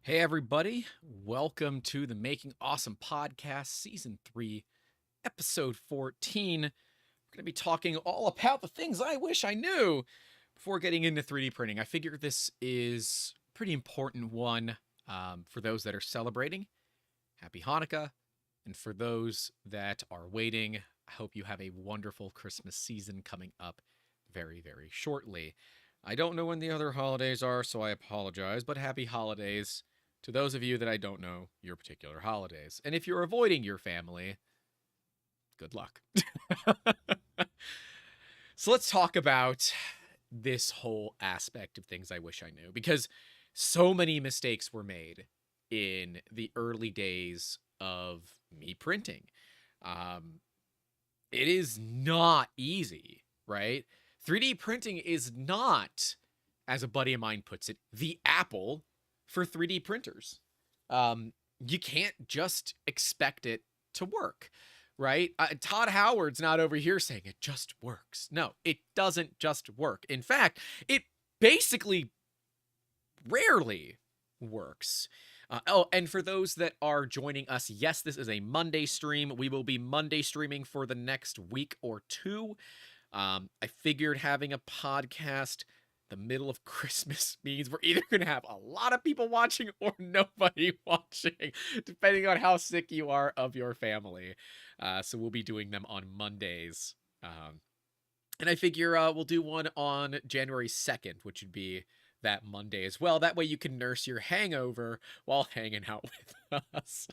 Hey, everybody. Welcome to the Making Awesome Podcast, Season 3, Episode 14. We're going to be talking all about the things I wish I knew before getting into 3D printing. I figure this is a pretty important one for those that are celebrating. Happy Hanukkah. And for those that are waiting, I hope you have a wonderful Christmas season coming up very, very shortly. I don't know when the other holidays are, so I apologize, but happy holidays to those of you that I don't know your particular holidays. And if you're avoiding your family, good luck. So let's talk about this whole aspect of things I wish I knew, because so many mistakes were made in the early days of me printing. Um, it is not easy, right? 3D printing is not, as a buddy of mine puts it, the Apple for 3D printers. You can't just expect it to work, right? Todd Howard's not over here saying it just works. No, it doesn't just work. In fact, it basically rarely works. And for those that are joining us, yes, this is a Monday stream. We will be Monday streaming for the next week or two. I figured having a podcast the middle of Christmas means we're either going to have a lot of people watching or nobody watching, depending on how sick you are of your family. So we'll be doing them on Mondays. And I figure we'll do one on January 2nd, which would be that Monday as well. That way you can nurse your hangover while hanging out with us.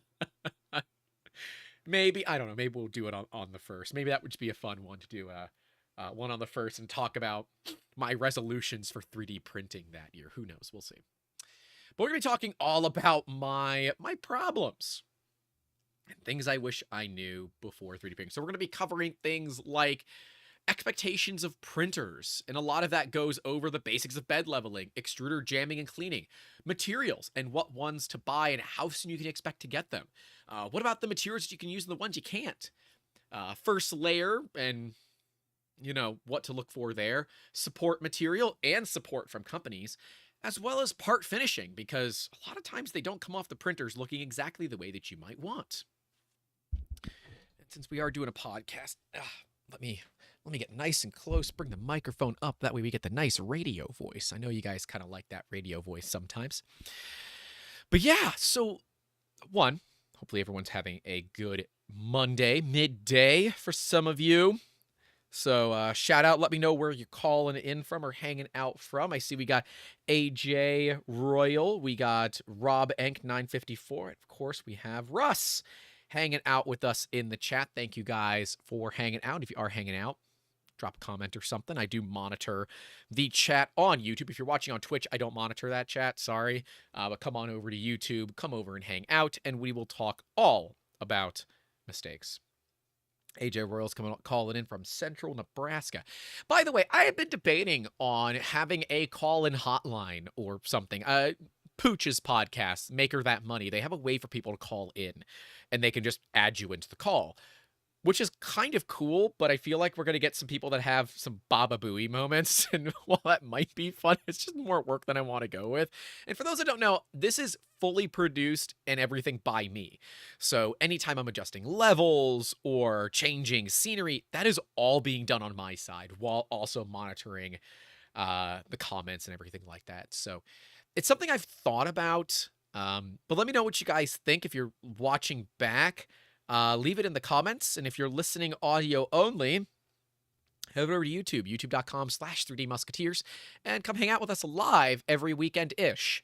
Maybe, I don't know, maybe we'll do it on the 1st. Maybe that would be a fun one to do one on the 1st and talk about my resolutions for 3D printing that year. Who knows? We'll see. But we're going to be talking all about my problems and things I wish I knew before 3D printing. So we're going to be covering things like expectations of printers, and a lot of that goes over the basics of bed leveling, extruder jamming and cleaning, materials, and what ones to buy and how soon you can expect to get them. What about the materials that you can use and the ones you can't? First layer and what to look for there, support material and support from companies, as well as part finishing, because a lot of times they don't come off the printers looking exactly the way that you might want. And since we are doing a podcast, let me get nice and close, bring the microphone up, that way we get the nice radio voice. I know you guys kind of like that radio voice sometimes. But yeah, so one, hopefully everyone's having a good Monday, midday for some of you. So shout out, let me know where you're calling in from or hanging out from. I see we got AJ Royal, we got Rob Enk 954, and of course we have Russ hanging out with us in the chat. Thank you guys for hanging out. If you are hanging out, drop a comment or something. I do monitor the chat on YouTube. If you're watching on Twitch, I don't monitor that chat, sorry. But come on over to YouTube, come over and hang out, and we will talk all about mistakes. AJ Royals calling in from Central Nebraska. By the way, I have been debating on having a call-in hotline or something. Pooch's podcast, Maker That Money, they have a way for people to call in, and they can just add you into the call, which is kind of cool, but I feel like we're going to get some people that have some Baba Booey moments, and while that might be fun, it's just more work than I want to go with. And for those that don't know, this is fully produced and everything by me. So anytime I'm adjusting levels or changing scenery, that is all being done on my side, while also monitoring the comments and everything like that. So it's something I've thought about, but let me know what you guys think if you're watching back. Leave it in the comments, and if you're listening audio only, head over to YouTube, youtube.com/3D Musketeers, and come hang out with us live every weekend-ish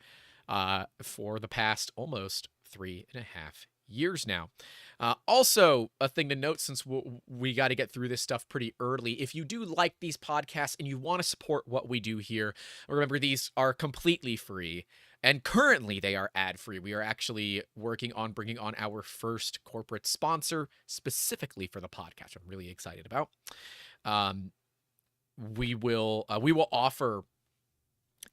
for the past almost 3.5 years now. Also, a thing to note, since we got to get through this stuff pretty early, if you do like these podcasts and you want to support what we do here, remember these are completely free. And currently they are ad-free. We are actually working on bringing on our first corporate sponsor specifically for the podcast. I'm really excited about. We will offer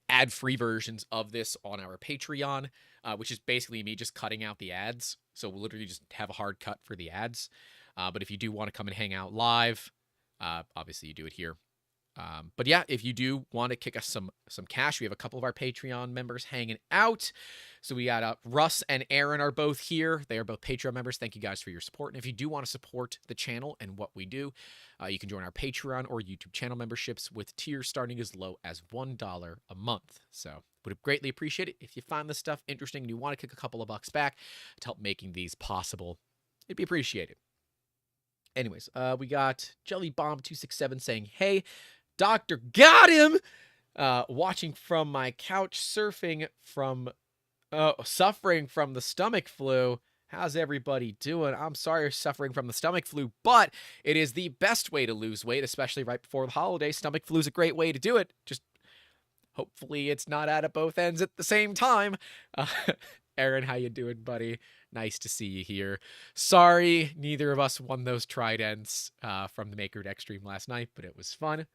ad-free versions of this on our Patreon, which is basically me just cutting out the ads. So we'll literally just have a hard cut for the ads. But if you do want to come and hang out live, obviously you do it here. But yeah, if you do want to kick us some cash, we have a couple of our Patreon members hanging out. So we got Russ and Aaron are both here. They are both Patreon members. Thank you guys for your support. And if you do want to support the channel and what we do, you can join our Patreon or YouTube channel memberships with tiers starting as low as $1 a month. So would greatly appreciate it if you find this stuff interesting and you want to kick a couple of bucks back to help making these possible. It'd be appreciated. Anyways, we got Jellybomb267 saying, hey, Doctor got him! Watching from my couch, suffering from the stomach flu. How's everybody doing? I'm sorry you're suffering from the stomach flu, but it is the best way to lose weight, especially right before the holidays. Stomach flu is a great way to do it. Just hopefully it's not out at both ends at the same time. Aaron, how you doing, buddy? Nice to see you here. Sorry, neither of us won those tridents from the Maker Deck stream last night, but it was fun.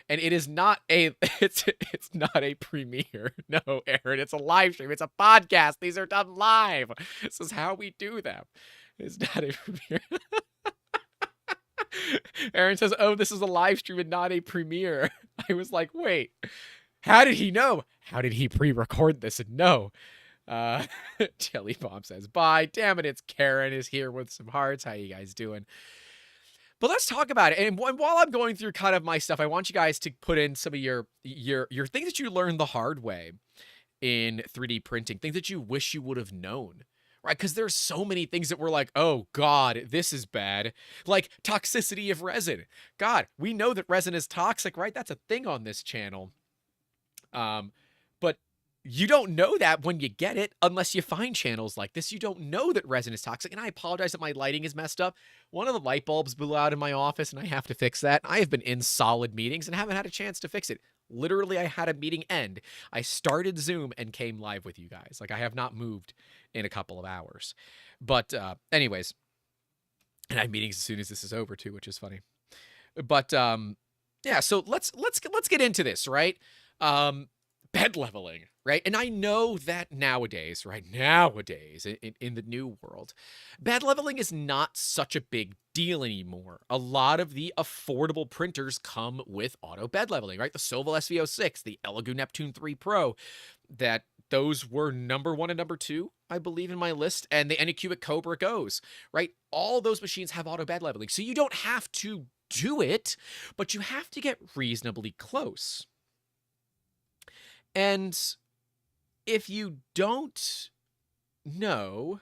And it is not a it's not a premiere. No, Aaron, it's a live stream. It's a podcast. These are done live. This is how we do them. It's not a premiere. Aaron says, "Oh, this is a live stream and not a premiere." I was like, "Wait. How did he know? How did he pre-record this and know?" Jelly Bomb says, bye. Damn it, it's Karen is here with some hearts. How you guys doing? But let's talk about it. And while I'm going through kind of my stuff, I want you guys to put in some of your things that you learned the hard way in 3D printing, things that you wish you would have known, right? Because there's so many things that we're like, oh God, this is bad. Like toxicity of resin. God, we know that resin is toxic, right? That's a thing on this channel. But you don't know that when you get it unless you find channels like this. You don't know that resin is toxic. And I apologize that my lighting is messed up. One of the light bulbs blew out in my office and I have to fix that. I have been in solid meetings and haven't had a chance to fix it. Literally, I had a meeting end. I started Zoom and came live with you guys. Like, I have not moved in a couple of hours. But anyways, and I have meetings as soon as this is over too, which is funny. But yeah, so let's get into this, right? Bed leveling, right? And I know that nowadays, right? Nowadays, in the new world, bed leveling is not such a big deal anymore. A lot of the affordable printers come with auto bed leveling, right? The Sovol SV06, the Elegoo Neptune 3 Pro, those were number 1 and number 2, I believe, in my list, and the Anycubic Cobra goes, right? All those machines have auto bed leveling, so you don't have to do it, but you have to get reasonably close. And if you don't know...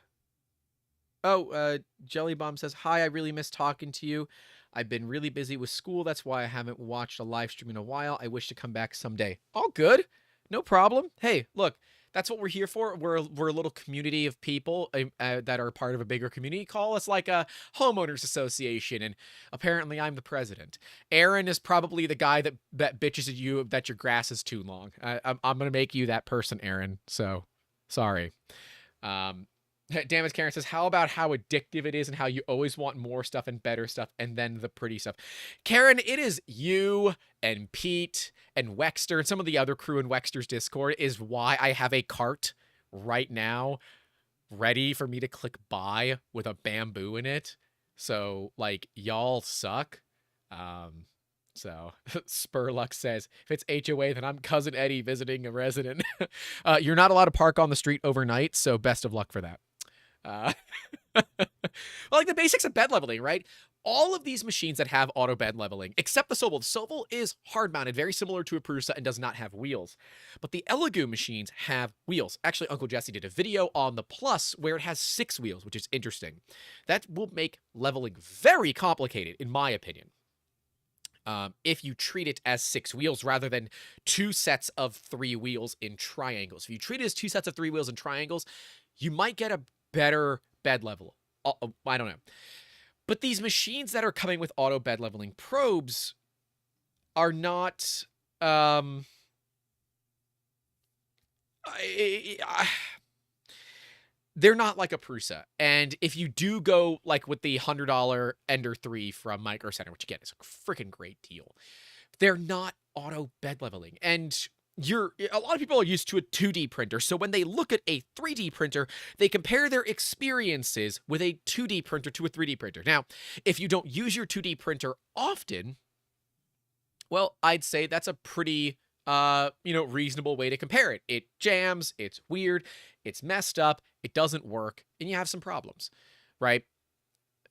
Oh, Jelly Bomb says, hi, I really miss talking to you. I've been really busy with school. That's why I haven't watched a live stream in a while. I wish to come back someday. All good. No problem. Hey, look, that's what we're here for. We're a little community of people that are part of a bigger community. Call us like a homeowners association, and apparently I'm the president. Aaron is probably the guy that bitches at you that your grass is too long. I'm going to make you that person, Aaron, so sorry. Damage Karen says, how about how addictive it is and how you always want more stuff and better stuff and then the pretty stuff? Karen, it is you and Pete and Wexter and some of the other crew in Wexter's Discord is why I have a cart right now ready for me to click buy with a bamboo in it. So, like, y'all suck. So Spurluck says, if it's HOA, then I'm Cousin Eddie visiting a resident. You're not allowed to park on the street overnight, so best of luck for that. Well, like the basics of bed leveling, right? All of these machines that have auto bed leveling, except the Sovol. The Sovol is hard mounted, very similar to a Prusa, and does not have wheels. But the Elegoo machines have wheels. Actually, Uncle Jesse did a video on the Plus where it has 6 wheels, which is interesting. That will make leveling very complicated, in my opinion. If you treat it as 6 wheels rather than 2 sets of 3 wheels in triangles. If you treat it as 2 sets of 3 wheels in triangles, you might get a better bed level. I don't know. But these machines that are coming with auto bed leveling probes are not... they're not like a Prusa. And if you do go like with the $100 Ender 3 from Micro Center, which again is a freaking great deal, they're not auto bed leveling. And a lot of people are used to a 2D printer. So when they look at a 3D printer, they compare their experiences with a 2D printer to a 3D printer. Now, if you don't use your 2D printer often, Well, I'd say that's a pretty, reasonable way to compare it. It jams, it's weird, it's messed up, it doesn't work, and you have some problems, right?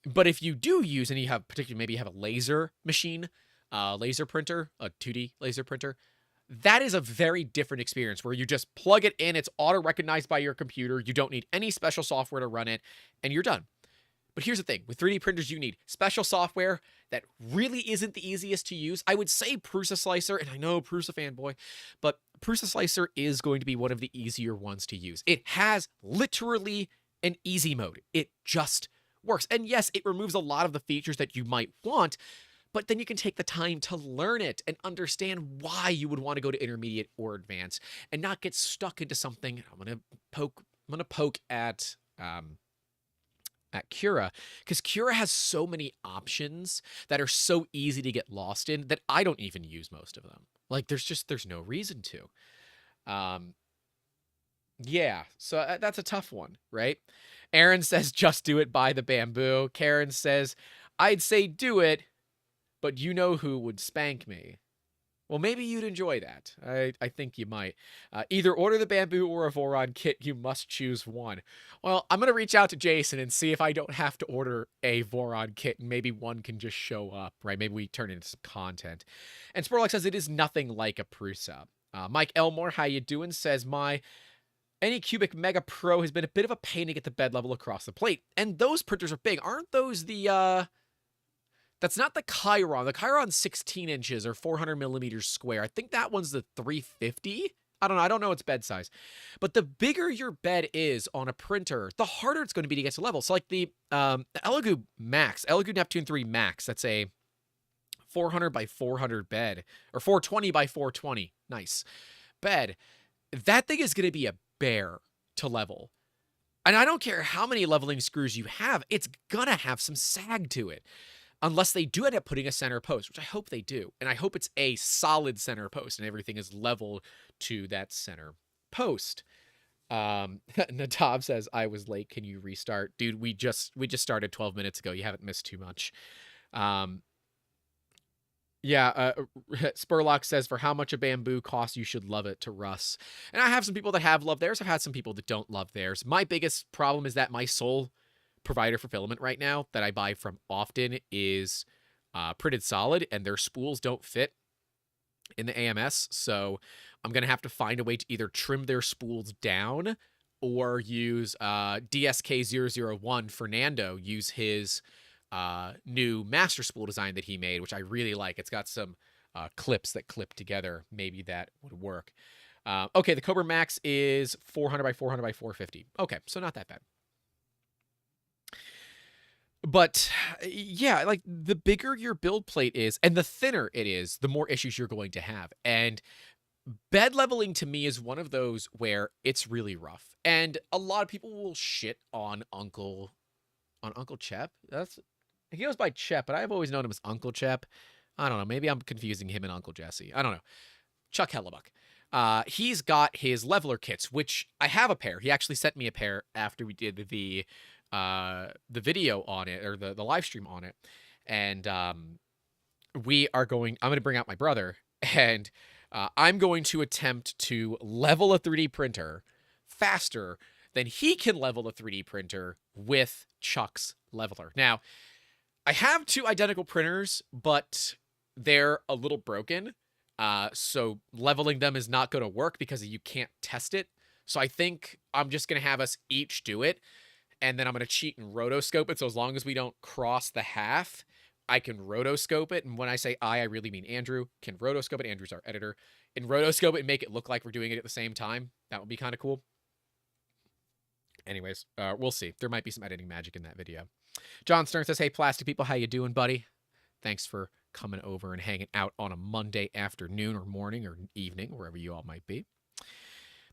But if you do use, and you have particularly maybe you have a laser machine, laser printer, a 2D laser printer, that is a very different experience where you just plug it in, it's auto-recognized by your computer, you don't need any special software to run it, and you're done. But here's the thing, with 3D printers, you need special software that really isn't the easiest to use. I would say Prusa Slicer, and I know Prusa fanboy, but Prusa Slicer is going to be one of the easier ones to use. It has literally an easy mode. It just works. And yes, it removes a lot of the features that you might want, but then you can take the time to learn it and understand why you would want to go to intermediate or advanced and not get stuck into something. I'm going to poke at Cura, because Cura has so many options that are so easy to get lost in that I don't even use most of them. Like, there's no reason to. Yeah, so that's a tough one, right? Aaron says, just do it, buy the bamboo. Karen says, I'd say do it, but you know who would spank me. Well, maybe you'd enjoy that. I think you might. Either order the bamboo or a Voron kit. You must choose one. Well, I'm going to reach out to Jason and see if I don't have to order a Voron kit and maybe one can just show up, right? Maybe we turn it into some content. And Sporlock says it is nothing like a Prusa. Mike Elmore, how you doing? Says, my Anycubic Mega Pro has been a bit of a pain to get the bed level across the plate. And those printers are big. Aren't those the... That's not the Chiron. The Chiron's 16 inches or 400 millimeters square. I think that one's the 350. I don't know. I don't know its bed size. But the bigger your bed is on a printer, the harder it's going to be to get to level. So like the Elegoo Max, Elegoo Neptune 3 Max, that's a 400 by 400 bed, or 420 by 420. Nice bed. That thing is going to be a bear to level. And I don't care how many leveling screws you have, it's going to have some sag to it. Unless they do end up putting a center post, which I hope they do. And I hope it's a solid center post and everything is level to that center post. Natab says, I was late. Can you restart? Dude, we just started 12 minutes ago. You haven't missed too much. Spurlock says, for how much a bamboo costs, you should love it, to Russ. And I have some people that have loved theirs. I've had some people that don't love theirs. My biggest problem is that my sole provider for filament right now that I buy from often is Printed Solid, and their spools don't fit in the AMS, so I'm going to have to find a way to either trim their spools down or use DSK001, Fernando, use his new master spool design that he made, which I really like. It's got some clips that clip together. Maybe that would work. Okay, the Cobra Max is 400 by 400 by 450. Okay, so not that bad. But yeah, like the bigger your build plate is and the thinner it is, the more issues you're going to have. And bed leveling to me is one of those where it's really rough. And a lot of people will shit on Uncle Chep. He goes by Chep, but I've always known him as Uncle Chep. I don't know. Maybe I'm confusing him and Uncle Jesse. I don't know. Chuck Hellebuck. He's got his leveler kits, which I have a pair. He actually sent me a pair after we did the video on it, or the live stream on it. And I'm going to bring out my brother, and I'm going to attempt to level a 3D printer faster than he can level a 3D printer with Chuck's leveler. Now, I have two identical printers, but they're a little broken. So leveling them is not going to work because you can't test it. So I think I'm just going to have us each do it. And then I'm going to cheat and rotoscope it. So as long as we don't cross the half, I can rotoscope it. And when I say I really mean Andrew can rotoscope it. Andrew's our editor. And rotoscope it and make it look like we're doing it at the same time. That would be kind of cool. Anyways, we'll see. There might be some editing magic in that video. John Stern says, hey, plastic people, how you doing, buddy? Thanks for coming over and hanging out on a Monday afternoon or morning or evening, wherever you all might be.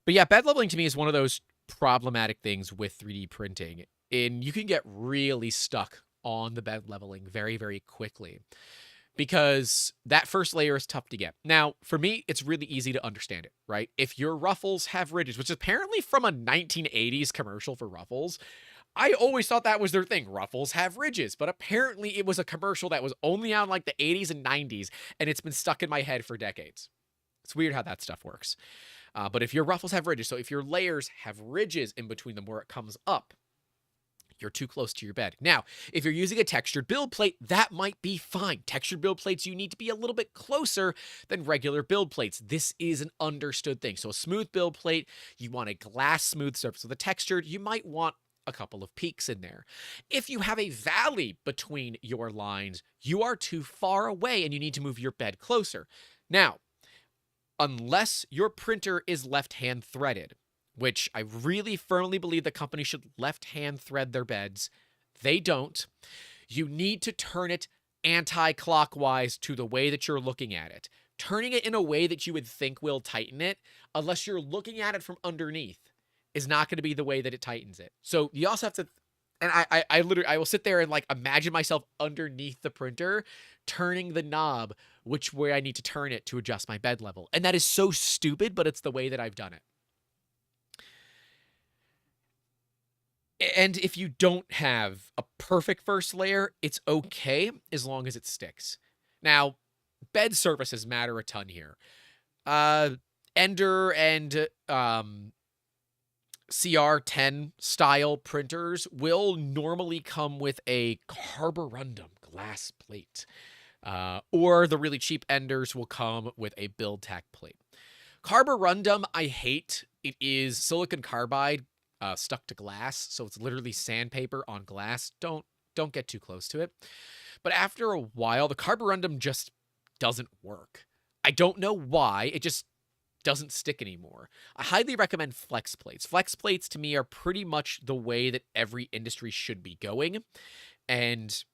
But yeah, bed leveling to me is one of those problematic things with 3D printing. And you can get really stuck on the bed leveling very, very quickly because that first layer is tough to get. Now, for me, it's really easy to understand it, right? If your ruffles have ridges, which is apparently from a 1980s commercial for Ruffles, I always thought that was their thing. Ruffles have ridges, but apparently it was a commercial that was only out in like the 80s and 90s, and it's been stuck in my head for decades. It's weird how that stuff works. But if your ruffles have ridges, so if your layers have ridges in between them where it comes up, you're too close to your bed. Now, if you're using a textured build plate, that might be fine. Textured build plates, you need to be a little bit closer than regular build plates. This is an understood thing. So a smooth build plate, you want a glass smooth surface. With a textured, you might want a couple of peaks in there. If you have a valley between your lines, you are too far away and you need to move your bed closer. Now, unless your printer is left-hand threaded, which I really firmly believe the company should left-hand thread their beds. They don't. You need to turn it anti-clockwise to the way that you're looking at it. Turning it in a way that you would think will tighten it, unless you're looking at it from underneath, is not going to be the way that it tightens it. So you also have to, and I will sit there and like imagine myself underneath the printer, turning the knob which way I need to turn it to adjust my bed level. And that is so stupid, but it's the way that I've done it. And if you don't have a perfect first layer, it's okay as long as it sticks. Now, bed surfaces matter a ton here. Ender and CR10 style printers will normally come with a carborundum glass plate. Or the really cheap Enders will come with a build tack plate. Carborundum, I hate. It is silicon carbide stuck to glass, so it's literally sandpaper on glass. Don't get too close to it. But after a while, the carborundum just doesn't work. I don't know why. It just doesn't stick anymore. I highly recommend flex plates. Flex plates to me are pretty much the way that every industry should be going, and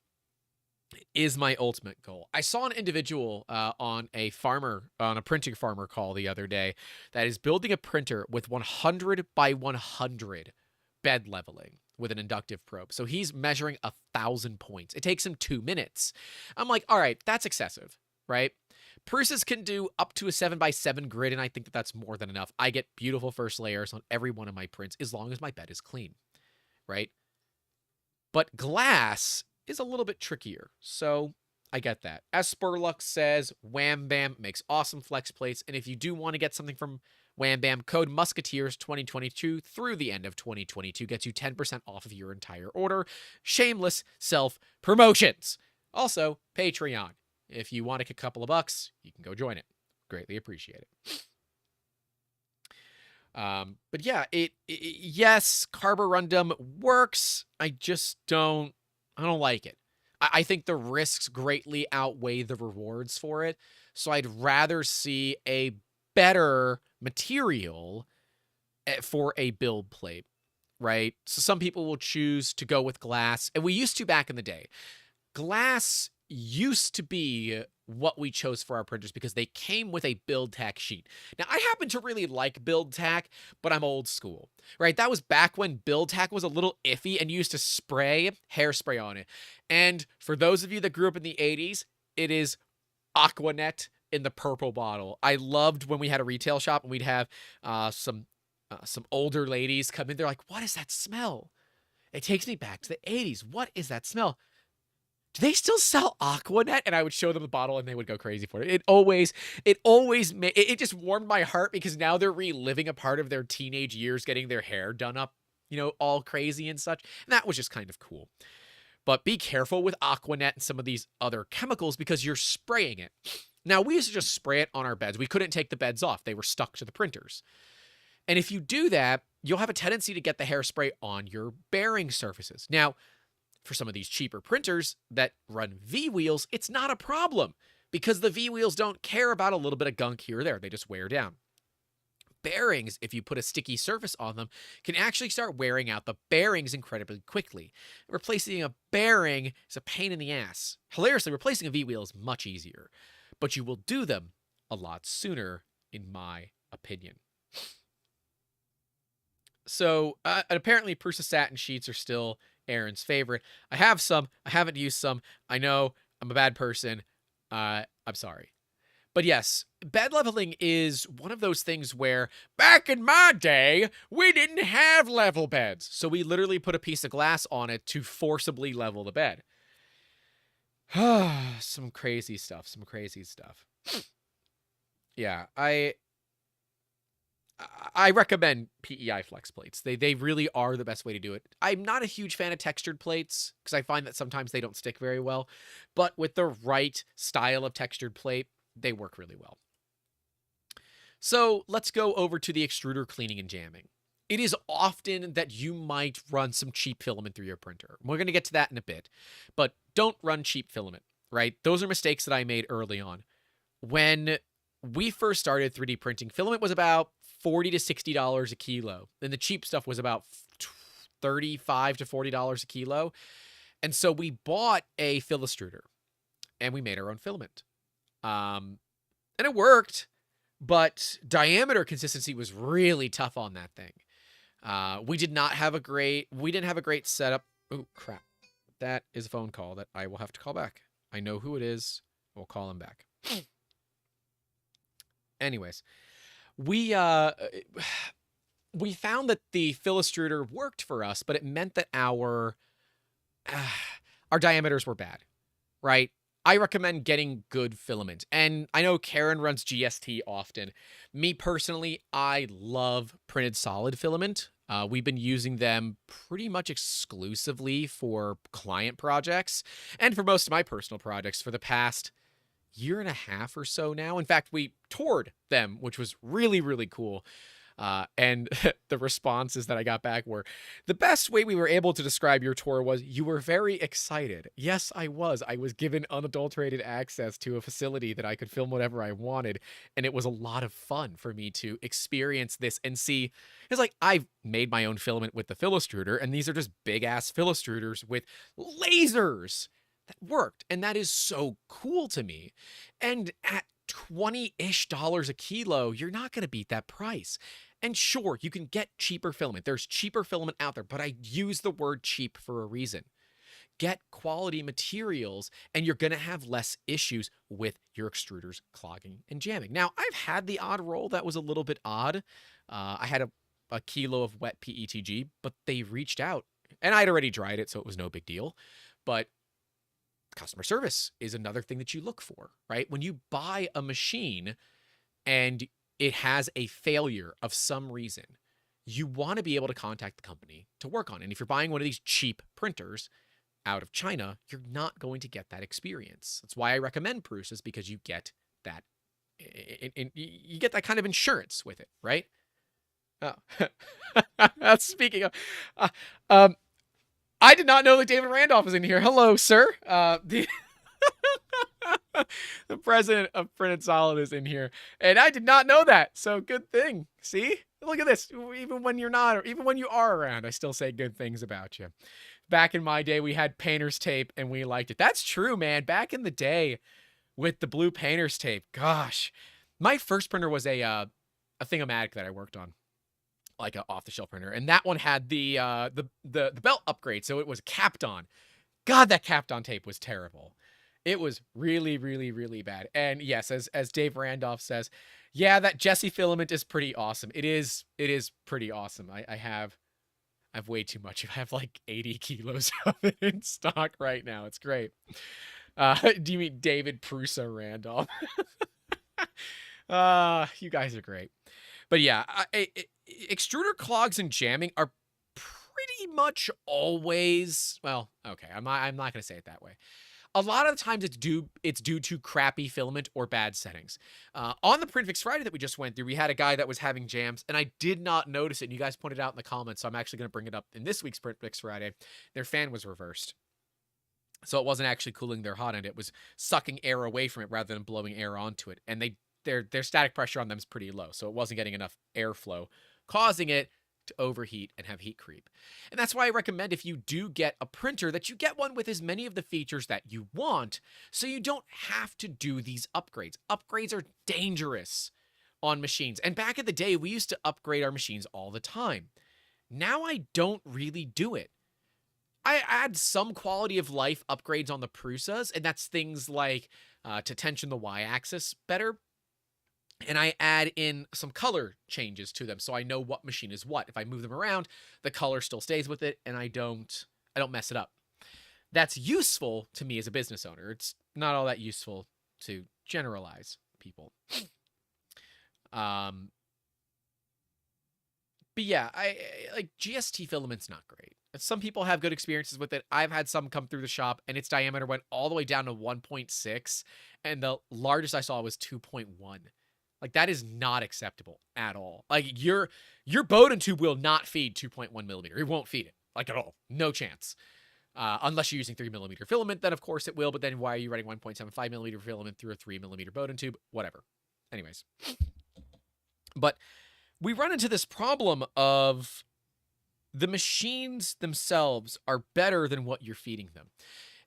is my ultimate goal. I saw an individual on a printing farmer call the other day that is building a printer with 100 by 100 bed leveling with an inductive probe. So he's measuring 1,000 points. It takes him 2 minutes. I'm like, all right, that's excessive, right? Prusa's can do up to a 7x7 grid, and I think that that's more than enough. I get beautiful first layers on every one of my prints as long as my bed is clean, right? But glass is a little bit trickier, so I get that. As Spurlux says, Wham Bam makes awesome flex plates, and if you do want to get something from Wham Bam, code Musketeers 2022 through the end of 2022 gets you 10% off of your entire order. Shameless self-promotions. Also, Patreon. If you want to kick a couple of bucks, you can go join it. Greatly appreciate it. But yeah, yes, carborundum works. I don't like it. I think the risks greatly outweigh the rewards for it. So I'd rather see a better material for a build plate, right? So some people will choose to go with glass, and we used to back in the day. Glass used to be what we chose for our printers because they came with a build tack sheet. Now, I happen to really like build tack, but I'm old school, right? That was back when build tack was a little iffy and you used to spray hairspray on it. And for those of you that grew up in the 80s, it is Aquanet in the purple bottle. I loved when we had a retail shop and we'd have some older ladies come in. They're like, what is that smell? It takes me back to the 80s. What is that smell? Do they still sell Aquanet? And I would show them the bottle and they would go crazy for it. It just warmed my heart because now they're reliving a part of their teenage years, getting their hair done up, all crazy and such. And that was just kind of cool. But be careful with Aquanet and some of these other chemicals because you're spraying it. Now, we used to just spray it on our beds. We couldn't take the beds off. They were stuck to the printers. And if you do that, you'll have a tendency to get the hairspray on your bearing surfaces. Now, for some of these cheaper printers that run V-wheels, it's not a problem because the V-wheels don't care about a little bit of gunk here or there. They just wear down. Bearings, if you put a sticky surface on them, can actually start wearing out the bearings incredibly quickly. Replacing a bearing is a pain in the ass. Hilariously, replacing a V-wheel is much easier, but you will do them a lot sooner, in my opinion. So, apparently Prusa satin sheets are still Aaron's favorite. I have some. I haven't used some. I know I'm a bad person. I'm sorry. But yes, bed leveling is one of those things where back in my day, we didn't have level beds. So we literally put a piece of glass on it to forcibly level the bed. Some crazy stuff, some crazy stuff. Yeah, I recommend PEI flex plates. They really are the best way to do it. I'm not a huge fan of textured plates because I find that sometimes they don't stick very well, but with the right style of textured plate, they work really well. So let's go over to the extruder cleaning and jamming. It is often that you might run some cheap filament through your printer. We're going to get to that in a bit, but don't run cheap filament, right? Those are mistakes that I made early on. When we first started 3D printing, filament was about $40 to $60 a kilo. Then the cheap stuff was about $35 to $40 a kilo. And so we bought a Extruder and we made our own filament. And it worked, but diameter consistency was really tough on that thing. We didn't have a great setup. Oh, crap. That is a phone call that I will have to call back. I know who it is. We'll call him back. Anyways, we found that the Extruder worked for us, but it meant that our diameters were bad, right? I recommend getting good filament. And I know Karen runs GST often. Me personally, I love printed solid filament. We've been using them pretty much exclusively for client projects and for most of my personal projects for the past year and a half or so now. In fact, we toured them, which was really, really cool. And the responses that I got back were, the best way we were able to describe your tour was, you were very excited. Yes, I was. I was given unadulterated access to a facility that I could film whatever I wanted. And it was a lot of fun for me to experience this and see. It's like, I've made my own filament with the Extruder, and these are just big ass Extruders with lasers that worked. And that is so cool to me. And at $20-ish a kilo, you're not going to beat that price. And sure, you can get cheaper filament. There's cheaper filament out there, but I use the word cheap for a reason. Get quality materials, and you're going to have less issues with your extruders clogging and jamming. Now, I've had the odd roll that was a little bit odd. I had a kilo of wet PETG, but they reached out, and I'd already dried it, so it was no big deal. But customer service is another thing that you look for, right? When you buy a machine and it has a failure of some reason, you want to be able to contact the company to work on it. And if you're buying one of these cheap printers out of China, you're not going to get that experience. That's why I recommend Prusa's, because you get that, you get that kind of insurance with it, right? Oh, speaking of, I did not know that David Randolph was in here. Hello, sir. The president of Printed Solid is in here, and I did not know that. So good thing. See, look at this. Even when you're not, or even when you are around, I still say good things about you. Back in my day, we had painter's tape, and we liked it. That's true, man. Back in the day, with the blue painter's tape, gosh, my first printer was a Thing-O-Matic that I worked on, like an off-the-shelf printer, and that one had the belt upgrade, so it was Kapton. God, that Kapton tape was terrible. It was really, really, really bad. And yes, as Dave Randolph says, yeah, that Jesse filament is pretty awesome. It is pretty awesome. I have way too much. I have like 80 kilos of it in stock right now. It's great. Do you mean David Prusa Randolph? You guys are great. But yeah, extruder clogs and jamming are pretty much always, well, okay, I'm not going to say it that way. A lot of the times it's due to crappy filament or bad settings. On the Print Fix Friday that we just went through, we had a guy that was having jams, and I did not notice it, and you guys pointed out in the comments, so I'm actually going to bring it up in this week's Print Fix Friday. Their fan was reversed. So it wasn't actually cooling their hot end. It was sucking air away from it rather than blowing air onto it. And their static pressure on them is pretty low, so it wasn't getting enough airflow, causing it to overheat and have heat creep. And that's why I recommend, if you do get a printer, that you get one with as many of the features that you want, so you don't have to do these upgrades. Upgrades are dangerous on machines. And back in the day, we used to upgrade our machines all the time. Now I don't really do it. I add some quality of life upgrades on the Prusas, and that's things like to tension the Y-axis better. And I add in some color changes to them, so I know what machine is what. If I move them around, the color still stays with it, and I don't mess it up. That's useful to me as a business owner. It's not all that useful to generalize people. But yeah, I like GST filament's not great. Some people have good experiences with it. I've had some come through the shop and its diameter went all the way down to 1.6 and the largest I saw was 2.1. Like that is not acceptable at all. Like your Bowden tube will not feed 2.1 millimeter. It won't feed it like at all. No chance. Unless you're using 3 millimeter filament, then of course it will. But then why are you running 1.75 millimeter filament through a 3 millimeter Bowden tube? Whatever. Anyways, but we run into this problem of the machines themselves are better than what you're feeding them.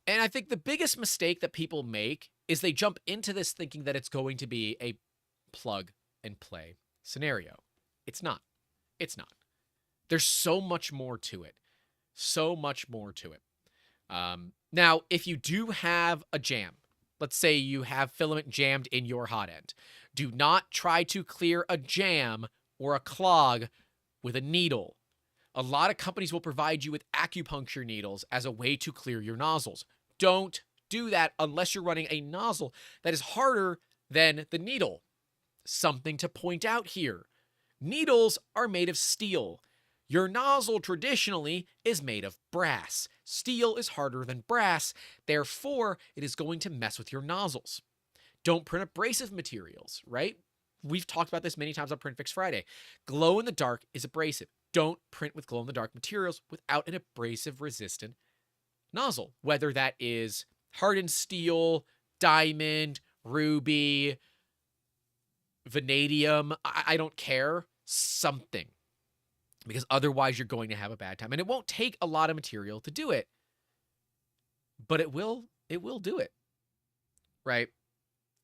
And I think the biggest mistake that people make is they jump into this thinking that it's going to be a plug and play scenario. It's not. It's not. There's so much more to it. So much more to it. Now, if you do have a jam, let's say you have filament jammed in your hot end, do not try to clear a jam or a clog with a needle. A lot of companies will provide you with acupuncture needles as a way to clear your nozzles. Don't do that unless you're running a nozzle that is harder than the needle. Something to point out here. Needles are made of steel. Your nozzle traditionally is made of brass. Steel is harder than brass, therefore it is going to mess with your nozzles. Don't print abrasive materials, right? We've talked about this many times on Print Fix Friday. Glow in the dark is abrasive. Don't print with glow in the dark materials without an abrasive resistant nozzle, whether that is hardened steel, diamond, ruby, vanadium, I don't care, something. Because otherwise you're going to have a bad time. And it won't take a lot of material to do it, but it will do it, right?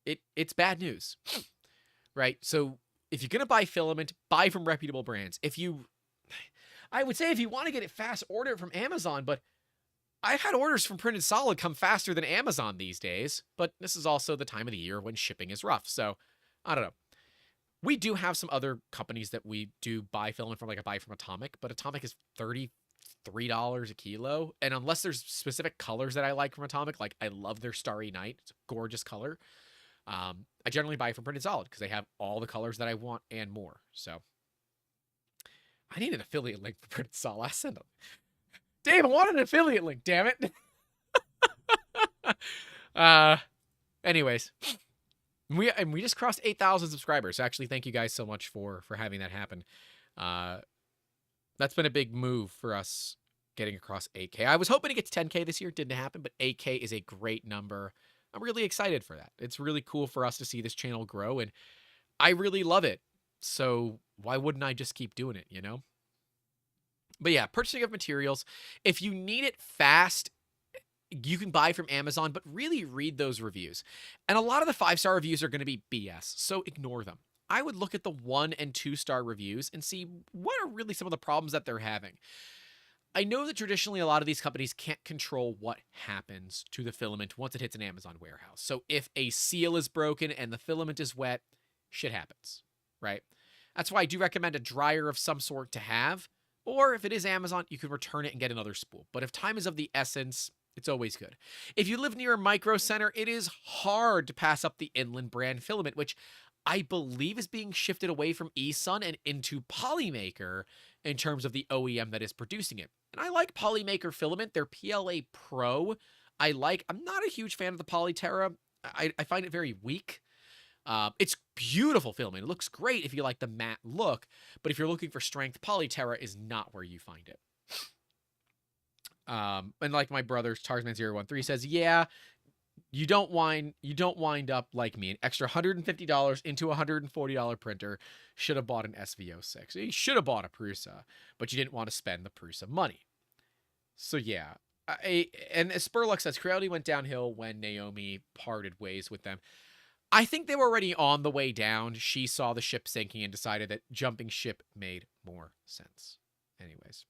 It's bad news, right? So if you're going to buy filament, buy from reputable brands. I would say if you want to get it fast, order it from Amazon, but I've had orders from Printed Solid come faster than Amazon these days, but this is also the time of the year when shipping is rough. So I don't know. We do have some other companies that we do buy filament from, like I buy from Atomic, but Atomic is $33 a kilo. And unless there's specific colors that I like from Atomic, like I love their Starry Night, it's a gorgeous color. I generally buy from Printed Solid because they have all the colors that I want and more. So I need an affiliate link for Printed Solid. I'll send them. Dave, I want an affiliate link, damn it. Anyways. We just crossed 8,000 subscribers. Actually, thank you guys so much for having that happen. That's been a big move for us getting across 8K. I was hoping to get to 10K this year. Didn't happen, but 8K is a great number. I'm really excited for that. It's really cool for us to see this channel grow, and I really love it. So why wouldn't I just keep doing it, you know? But yeah, purchasing of materials. If you need it fast, you can buy from Amazon, but really read those reviews. And a lot of the 5-star reviews are going to be BS, so ignore them. I would look at the 1- and 2-star reviews and see what are really some of the problems that they're having. I know that traditionally a lot of these companies can't control what happens to the filament once it hits an Amazon warehouse. So if a seal is broken and the filament is wet, shit happens, right? That's why I do recommend a dryer of some sort to have, or if it is Amazon, you can return it and get another spool. But if time is of the essence, it's always good. If you live near a micro center, it is hard to pass up the Inland brand filament, which I believe is being shifted away from eSun and into Polymaker in terms of the OEM that is producing it. And I like Polymaker filament. Their PLA Pro I'm not a huge fan of the Polyterra. I find it very weak. It's beautiful filament. It looks great if you like the matte look, but if you're looking for strength, Polyterra is not where you find it. And like my brother Tarsman013 says, yeah, you don't wind up like me, an extra $150 into a $140 printer. Should have bought an SV06. You should have bought a Prusa, but you didn't want to spend the Prusa money. So yeah, and as Spurlock says, Creality went downhill when Naomi parted ways with them. I think they were already on the way down. She saw the ship sinking and decided that jumping ship made more sense. Anyways.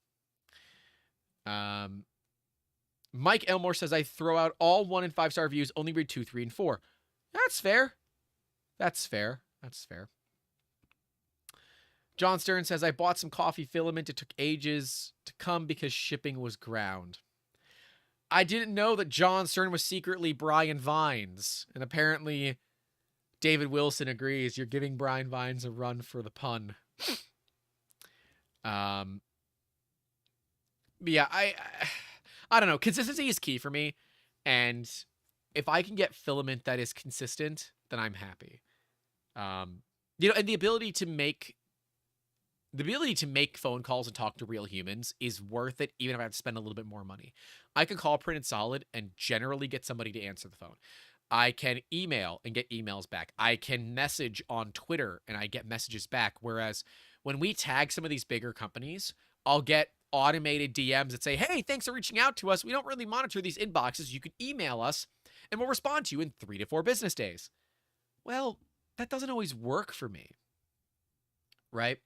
Mike Elmore says, I throw out all 1 and 5-star reviews, only read 2, 3, and 4. That's fair. That's fair. That's fair. John Stern says, I bought some coffee filament. It took ages to come because shipping was ground. I didn't know that John Stern was secretly Brian Vines. And apparently David Wilson agrees. You're giving Brian Vines a run for the pun. Yeah, I don't know. Consistency is key for me. And if I can get filament that is consistent, then I'm happy. And the ability to make phone calls and talk to real humans is worth it, even if I have to spend a little bit more money. I can call Printed Solid and generally get somebody to answer the phone. I can email and get emails back. I can message on Twitter and I get messages back. Whereas when we tag some of these bigger companies, I'll get automated DMs that say, hey, thanks for reaching out to us. We don't really monitor these inboxes. You can email us and we'll respond to you in 3 to 4 business days. Well, that doesn't always work for me, right?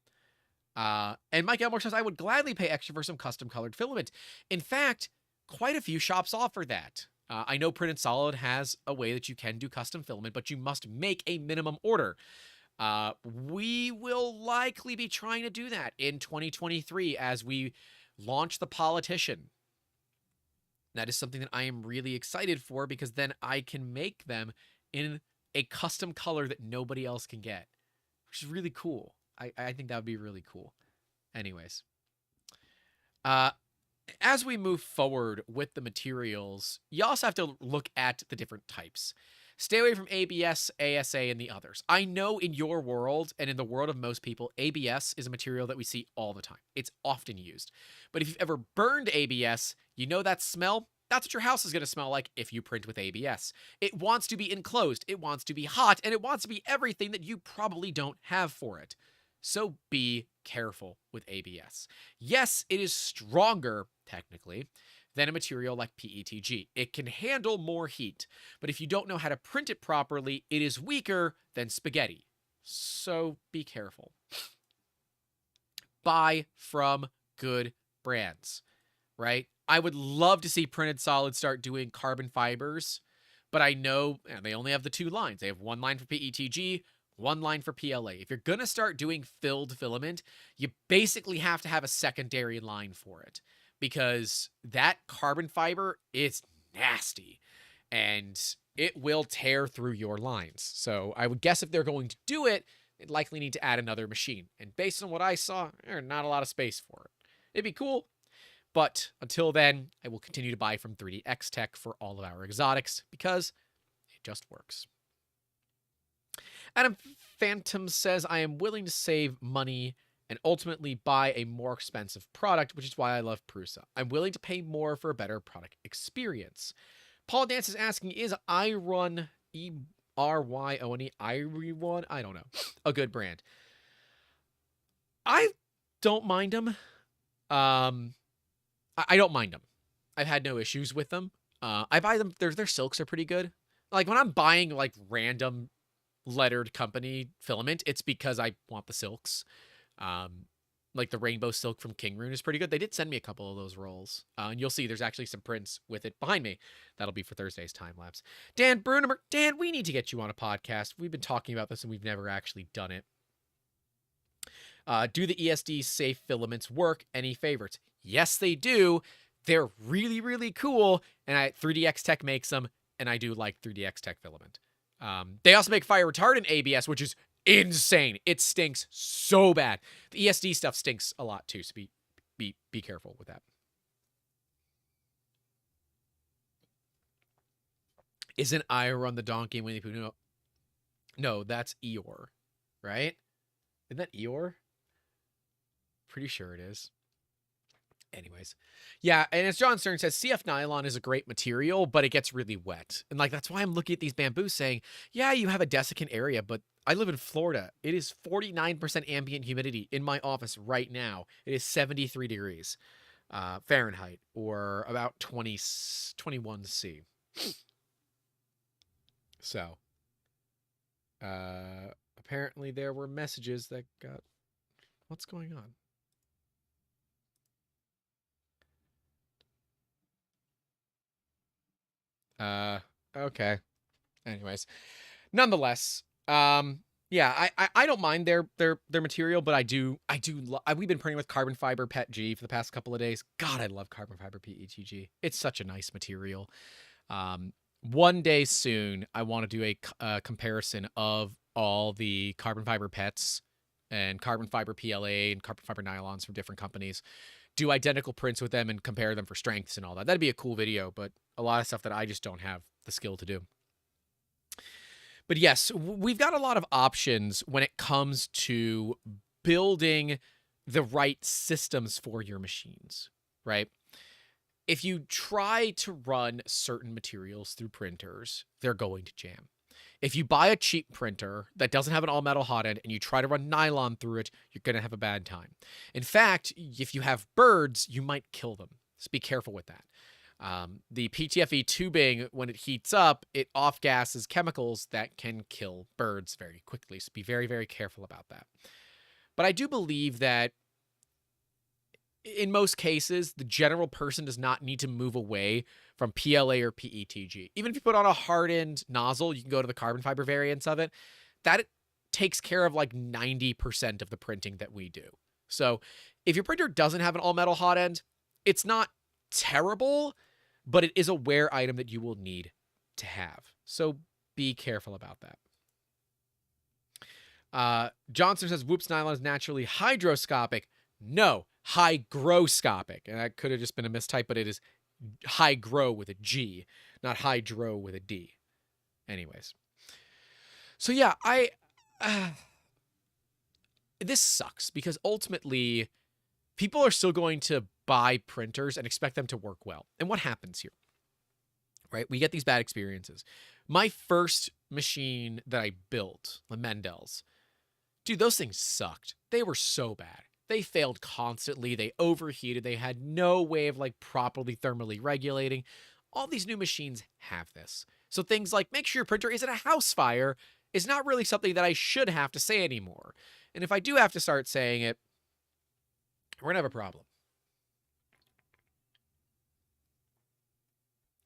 And Mike Elmore says, I would gladly pay extra for some custom colored filament. In fact, quite a few shops offer that. I know Printed Solid has a way that you can do custom filament, but you must make a minimum order. We will likely be trying to do that in 2023 as we launch The Politician. That is something that I am really excited for because then I can make them in a custom color that nobody else can get, which is really cool. I think that would be really cool. Anyways. As we move forward with the materials, you also have to look at the different types. Stay away from ABS, ASA, and the others. I know in your world and in the world of most people, ABS is a material that we see all the time. It's often used. But if you've ever burned ABS, you know that smell? That's what your house is going to smell like if you print with ABS. It wants to be enclosed, it wants to be hot, and it wants to be everything that you probably don't have for it. So be careful with ABS. Yes, it is stronger, technically, than a material like PETG. It can handle more heat, but if you don't know how to print it properly, it is weaker than spaghetti. So be careful. Buy from good brands, right? I would love to see Printed Solid start doing carbon fibers, but I know they only have the 2 lines. They have 1 line for PETG, 1 line for PLA. If you're going to start doing filled filament, you basically have to have a secondary line for it because that carbon fiber is nasty and it will tear through your lines. So I would guess if they're going to do it, they'd likely need to add another machine. And based on what I saw, there's not a lot of space for it. It'd be cool, but until then, I will continue to buy from 3DX Tech for all of our exotics because it just works. Adam Phantom says, I am willing to save money and ultimately buy a more expensive product, which is why I love Prusa. I'm willing to pay more for a better product experience. Paul Dance is asking, is Iron, E-R-Y-O-N-E, Iron, I don't know, a good brand? I don't mind them. I don't mind them. I've had no issues with them. I buy them. Their silks are pretty good. Like when I'm buying like random lettered company filament, it's because I want the silks. Like the rainbow silk from King Rune is pretty good. They did send me a couple of those rolls. And you'll see there's actually some prints with it behind me. That'll be for Thursday's time lapse. Dan Brunemer, Dan, we need to get you on a podcast. We've been talking about this and we've never actually done it. Do the ESD safe filaments work? Any favorites? Yes, they do. They're really, really cool. And 3DX Tech makes them. And I do like 3DX Tech filament. They also make fire retardant ABS, which is insane. It stinks so bad. The ESD stuff stinks a lot too, so be careful with that. Isn't Ira on the donkey Winnie the Pooh? No, that's Eeyore, right? Isn't that Eeyore? Pretty sure it is. Anyways, yeah, and as John Stern says, CF nylon is a great material, but it gets really wet. And like that's why I'm looking at these bamboos saying, yeah, you have a desiccant area, but I live in Florida. It is 49% ambient humidity in my office right now. It is 73 degrees Fahrenheit, or about 21 C. So, apparently there were messages that got... What's going on? Okay. Anyways, nonetheless, yeah, I don't mind their material, but we've been printing with carbon fiber PETG for the past couple of days. God, I love carbon fiber PETG. It's such a nice material. One day soon, I want to do a comparison of all the carbon fiber PETs and carbon fiber PLA and carbon fiber nylons from different companies. Do identical prints with them and compare them for strengths and all that. That'd be a cool video, but a lot of stuff that I just don't have the skill to do. But yes, we've got a lot of options when it comes to building the right systems for your machines, right? If you try to run certain materials through printers, they're going to jam. If you buy a cheap printer that doesn't have an all-metal hot end and you try to run nylon through it, you're going to have a bad time. In fact, if you have birds, you might kill them. So be careful with that. The PTFE tubing, when it heats up, it off-gasses chemicals that can kill birds very quickly. So be very, very careful about that. But I do believe that in most cases, the general person does not need to move away from PLA or PETG. Even if you put on a hardened nozzle, you can go to the carbon fiber variants of it. That takes care of like 90% of the printing that we do. So if your printer doesn't have an all-metal hot end, it's not terrible, but it is a wear item that you will need to have. So be careful about that. Johnson says, whoops, nylon is naturally hydroscopic. No, hygroscopic. And that could have just been a mistype, but it is hygro with a G, not hydro with a D. Anyways. So yeah, this sucks because ultimately people are still going to buy printers and expect them to work well. And what happens here? Right? We get these bad experiences. My first machine that I built, the Mendel's, dude, those things sucked. They were so bad. They failed constantly. They overheated. They had no way of like properly thermally regulating. All these new machines have this. So things like make sure your printer isn't a house fire is not really something that I should have to say anymore. And if I do have to start saying it, we're going to have a problem.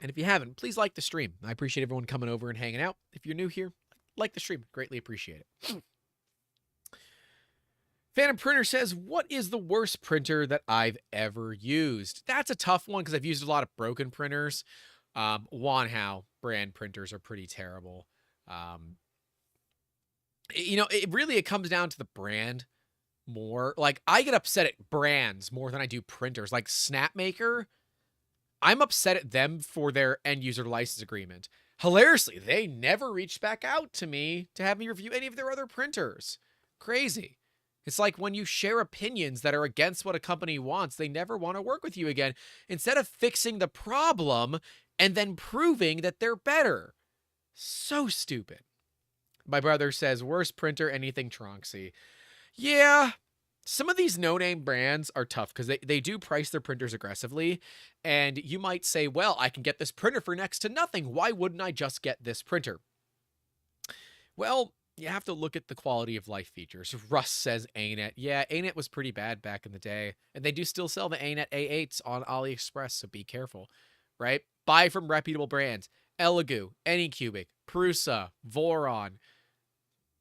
And if you haven't, please like the stream. I appreciate everyone coming over and hanging out. If you're new here, like the stream. Greatly appreciate it. Phantom Printer says, what is the worst printer that I've ever used? That's a tough one because I've used a lot of broken printers. Wanhao brand printers are pretty terrible. It comes down to the brand more. Like, I get upset at brands more than I do printers. Like Snapmaker, I'm upset at them for their end user license agreement. Hilariously, they never reached back out to me to have me review any of their other printers. Crazy. It's like when you share opinions that are against what a company wants, they never want to work with you again. Instead of fixing the problem and then proving that they're better. So stupid. My brother says, worst printer, anything Tronxy. Yeah, some of these no-name brands are tough because they do price their printers aggressively. And you might say, well, I can get this printer for next to nothing. Why wouldn't I just get this printer? Well, you have to look at the quality of life features. Russ says ANET. Yeah, ANET was pretty bad back in the day. And they do still sell the ANET A8s on AliExpress, so be careful, right? Buy from reputable brands. Elegoo, Anycubic, Prusa, Voron,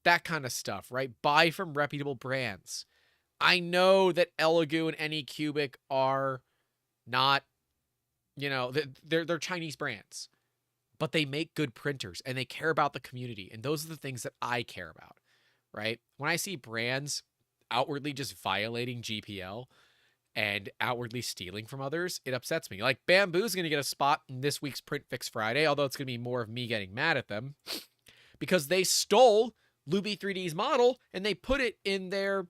that kind of stuff, right? Buy from reputable brands. I know that Elegoo and Anycubic are not, they're Chinese brands. But they make good printers and they care about the community. And those are the things that I care about, right? When I see brands outwardly just violating GPL and outwardly stealing from others, it upsets me. Like Bamboo's going to get a spot in this week's Print Fix Friday, although it's going to be more of me getting mad at them because they stole Luby 3D's model and they put it in their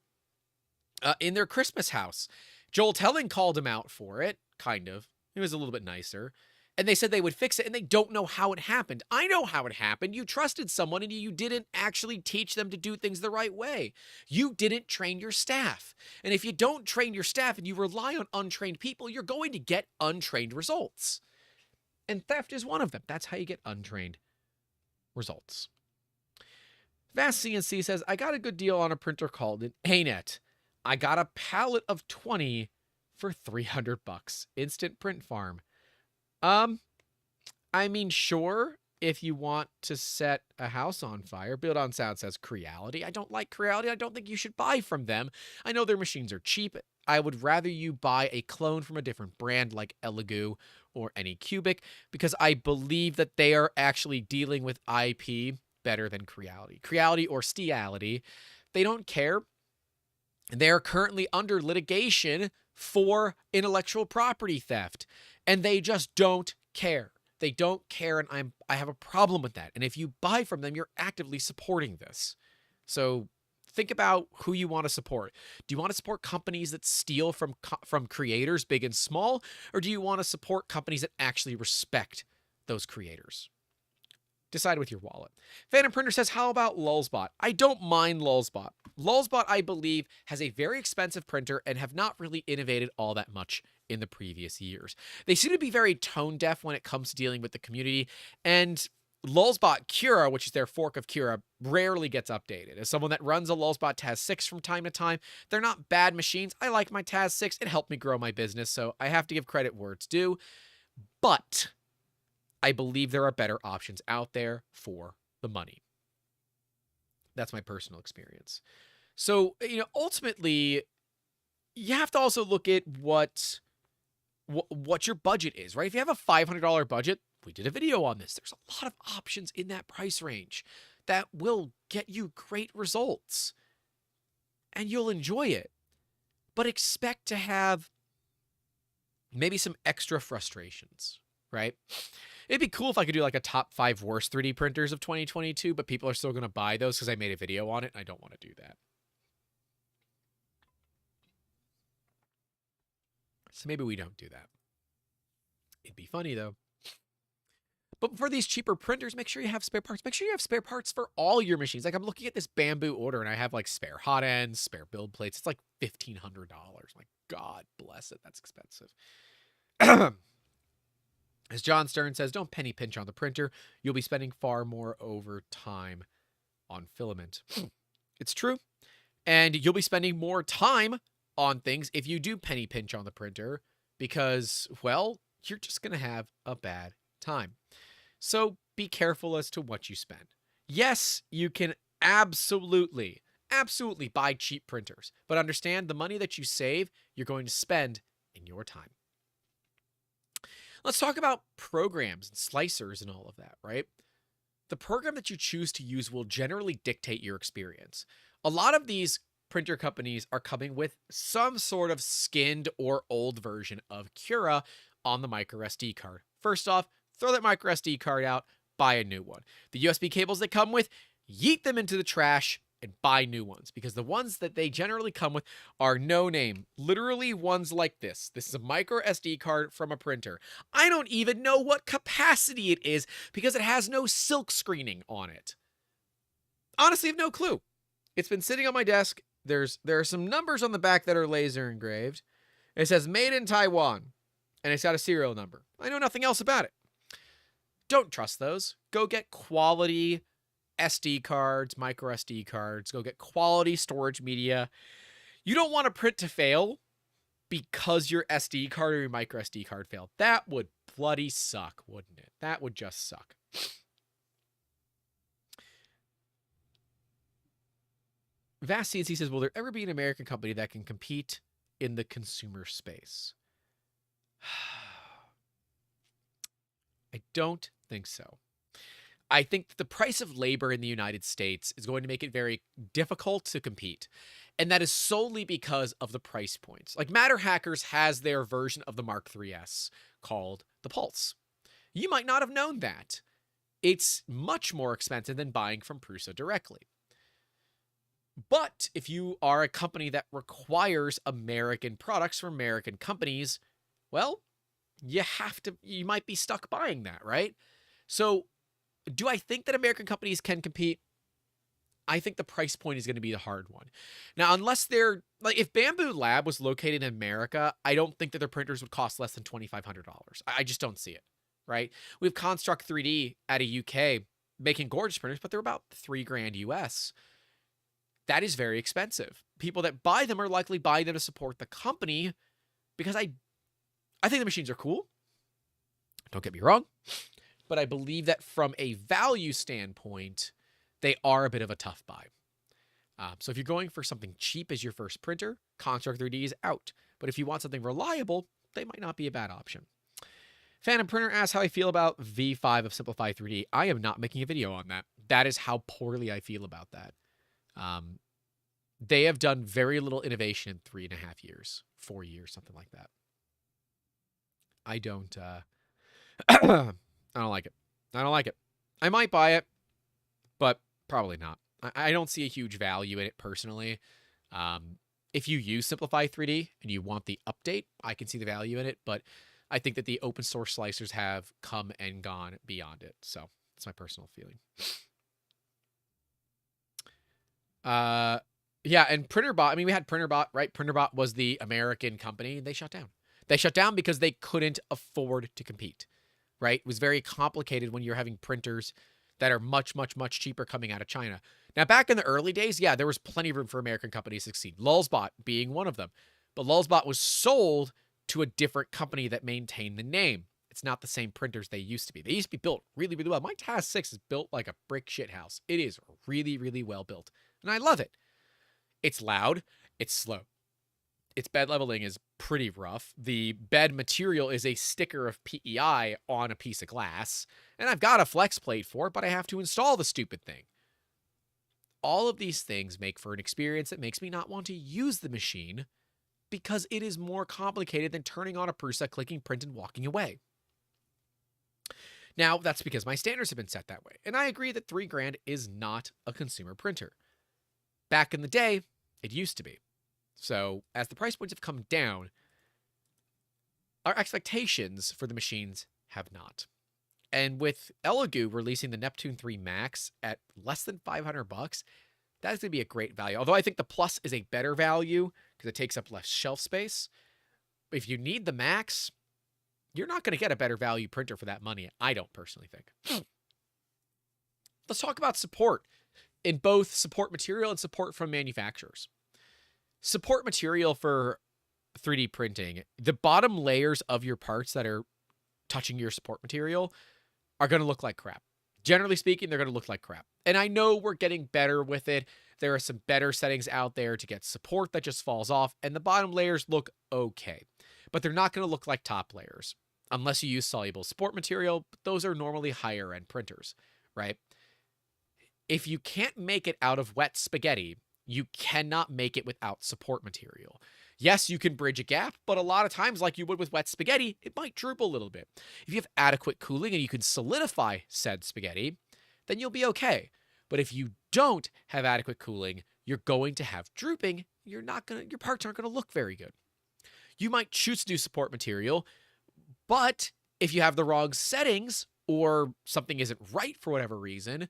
Christmas house. Joel Telling called him out for it, kind of. He was a little bit nicer. And they said they would fix it, and they don't know how it happened. I know how it happened. You trusted someone, and you didn't actually teach them to do things the right way. You didn't train your staff. And if you don't train your staff and you rely on untrained people, you're going to get untrained results. And theft is one of them. That's how you get untrained results. Vast CNC says, I got a good deal on a printer called an ANET. I got a pallet of 20 for $300. Instant Print Farm. I mean, sure, if you want to set a house on fire, Build on Sound says Creality. I don't like Creality. I don't think you should buy from them. I know their machines are cheap. I would rather you buy a clone from a different brand like Elegoo or Anycubic, because I believe that they are actually dealing with IP better than Creality. Creality or Steality, they don't care. They are currently under litigation for intellectual property theft, and they just don't care. They don't care, and I have a problem with that. And if you buy from them, you're actively supporting this. So think about who you want to support. Do you want to support companies that steal from creators, big and small, or do you want to support companies that actually respect those creators? Decide with your wallet. Phantom Printer says, how about Lulzbot? I don't mind Lulzbot. Lulzbot, I believe, has a very expensive printer and have not really innovated all that much in the previous years. They seem to be very tone deaf when it comes to dealing with the community, and Lulzbot Cura, which is their fork of Cura, rarely gets updated. As someone that runs a Lulzbot Taz 6 from time to time, they're not bad machines. I like my Taz 6. It helped me grow my business, so I have to give credit where it's due. But I believe there are better options out there for the money. That's my personal experience. So, ultimately, you have to also look at what your budget is, right? If you have a $500 budget, we did a video on this. There's a lot of options in that price range that will get you great results, and you'll enjoy it. But expect to have maybe some extra frustrations, right? It'd be cool if I could do like a top 5 worst 3D printers of 2022, but people are still going to buy those because I made a video on it, and I don't want to do that. So maybe we don't do that. It'd be funny, though. But for these cheaper printers, make sure you have spare parts. Make sure you have spare parts for all your machines. Like, I'm looking at this Bamboo order, and I have like spare hot ends, spare build plates. It's like $1,500. My God bless it. That's expensive. As John Stern says, don't penny pinch on the printer. You'll be spending far more over time on filament. It's true. And you'll be spending more time on things if you do penny pinch on the printer because, well, you're just going to have a bad time. So be careful as to what you spend. Yes, you can absolutely buy cheap printers, but understand the money that you save, you're going to spend in your time. Let's talk about programs and slicers and all of that, right? The program that you choose to use will generally dictate your experience. A lot of these printer companies are coming with some sort of skinned or old version of Cura on the micro SD card. First off, throw that micro SD card out, buy a new one. The USB cables they come with, yeet them into the trash and buy new ones, because the ones that they generally come with are no name. Literally ones like this. This is a micro SD card from a printer. I don't even know what capacity it is because it has no silk screening on it. Honestly, I have no clue. It's been sitting on my desk. There are some numbers on the back that are laser engraved. It says made in Taiwan, and it's got a serial number. I know nothing else about it. Don't trust those. Go get quality SD cards, micro SD cards. Go get quality storage media. You don't want to print to fail because your SD card or your micro SD card failed. That would bloody suck, wouldn't it? That would just suck. Vast CNC says, will there ever be an American company that can compete in the consumer space? I don't think so. I think that the price of labor in the United States is going to make it very difficult to compete. And that is solely because of the price points. Like Matter Hackers has their version of the Mark III's called the Pulse. You might not have known that. It's much more expensive than buying from Prusa directly. But if you are a company that requires American products from American companies, well, you might be stuck buying that, right? So do I think that American companies can compete? I think the price point is going to be the hard one. Now, unless they're like, if Bamboo Lab was located in America, I don't think that their printers would cost less than $2,500. I just don't see it, right? We have Construct 3D out of UK making gorgeous printers, but they're about $3,000 US. That is very expensive. People that buy them are likely buying them to support the company because I think the machines are cool. Don't get me wrong. but I believe that from a value standpoint, they are a bit of a tough buy. So if you're going for something cheap as your first printer, Construct 3D is out. But if you want something reliable, they might not be a bad option. Phantom Printer asks how I feel about V5 of Simplify 3D. I am not making a video on that. That is how poorly I feel about that. They have done very little innovation in 3.5 years, 4 years, something like that. I don't I don't like it. I don't like it. I might buy it, but probably not. I don't see a huge value in it personally. If you use Simplify 3D and you want the update, I can see the value in it, but I think that the open source slicers have come and gone beyond it. So that's my personal feeling. Yeah, and PrinterBot, I mean, we had PrinterBot, right? PrinterBot was the American company, and they shut down. They shut down because they couldn't afford to compete, right? It was very complicated when you're having printers that are much, much, much cheaper coming out of China. Now, back in the early days, yeah, there was plenty of room for American companies to succeed. Lulzbot being one of them. But Lulzbot was sold to a different company that maintained the name. It's not the same printers they used to be. They used to be built really, really well. My Task 6 is built like a brick shit house. It is really, really well built. And I love it. It's loud. It's slow. Its bed leveling is pretty rough. The bed material is a sticker of PEI on a piece of glass. And I've got a flex plate for it, but I have to install the stupid thing. All of these things make for an experience that makes me not want to use the machine because it is more complicated than turning on a Prusa, clicking print, and walking away. Now, that's because my standards have been set that way. And I agree that $3,000 is not a consumer printer. Back in the day, it used to be. So as the price points have come down, our expectations for the machines have not. And with Elegoo releasing the Neptune 3 Max at less than $500, that is going to be a great value. Although I think the Plus is a better value because it takes up less shelf space. If you need the Max, you're not going to get a better value printer for that money. I don't personally think. Let's talk about support in both support material and support from manufacturers. Support material for 3D printing, the bottom layers of your parts that are touching your support material are going to look like crap. Generally speaking, they're going to look like crap. And I know we're getting better with it. There are some better settings out there to get support that just falls off, and the bottom layers look okay. But they're not going to look like top layers unless you use soluble support material. Those are normally higher end printers, right? If you can't make it out of wet spaghetti, you cannot make it without support material. Yes, you can bridge a gap, but a lot of times, like you would with wet spaghetti, it might droop a little bit. If you have adequate cooling and you can solidify said spaghetti, then you'll be okay. But if you don't have adequate cooling, you're going to have drooping. Your parts aren't going to look very good. You might choose to do support material, but if you have the wrong settings or something isn't right for whatever reason,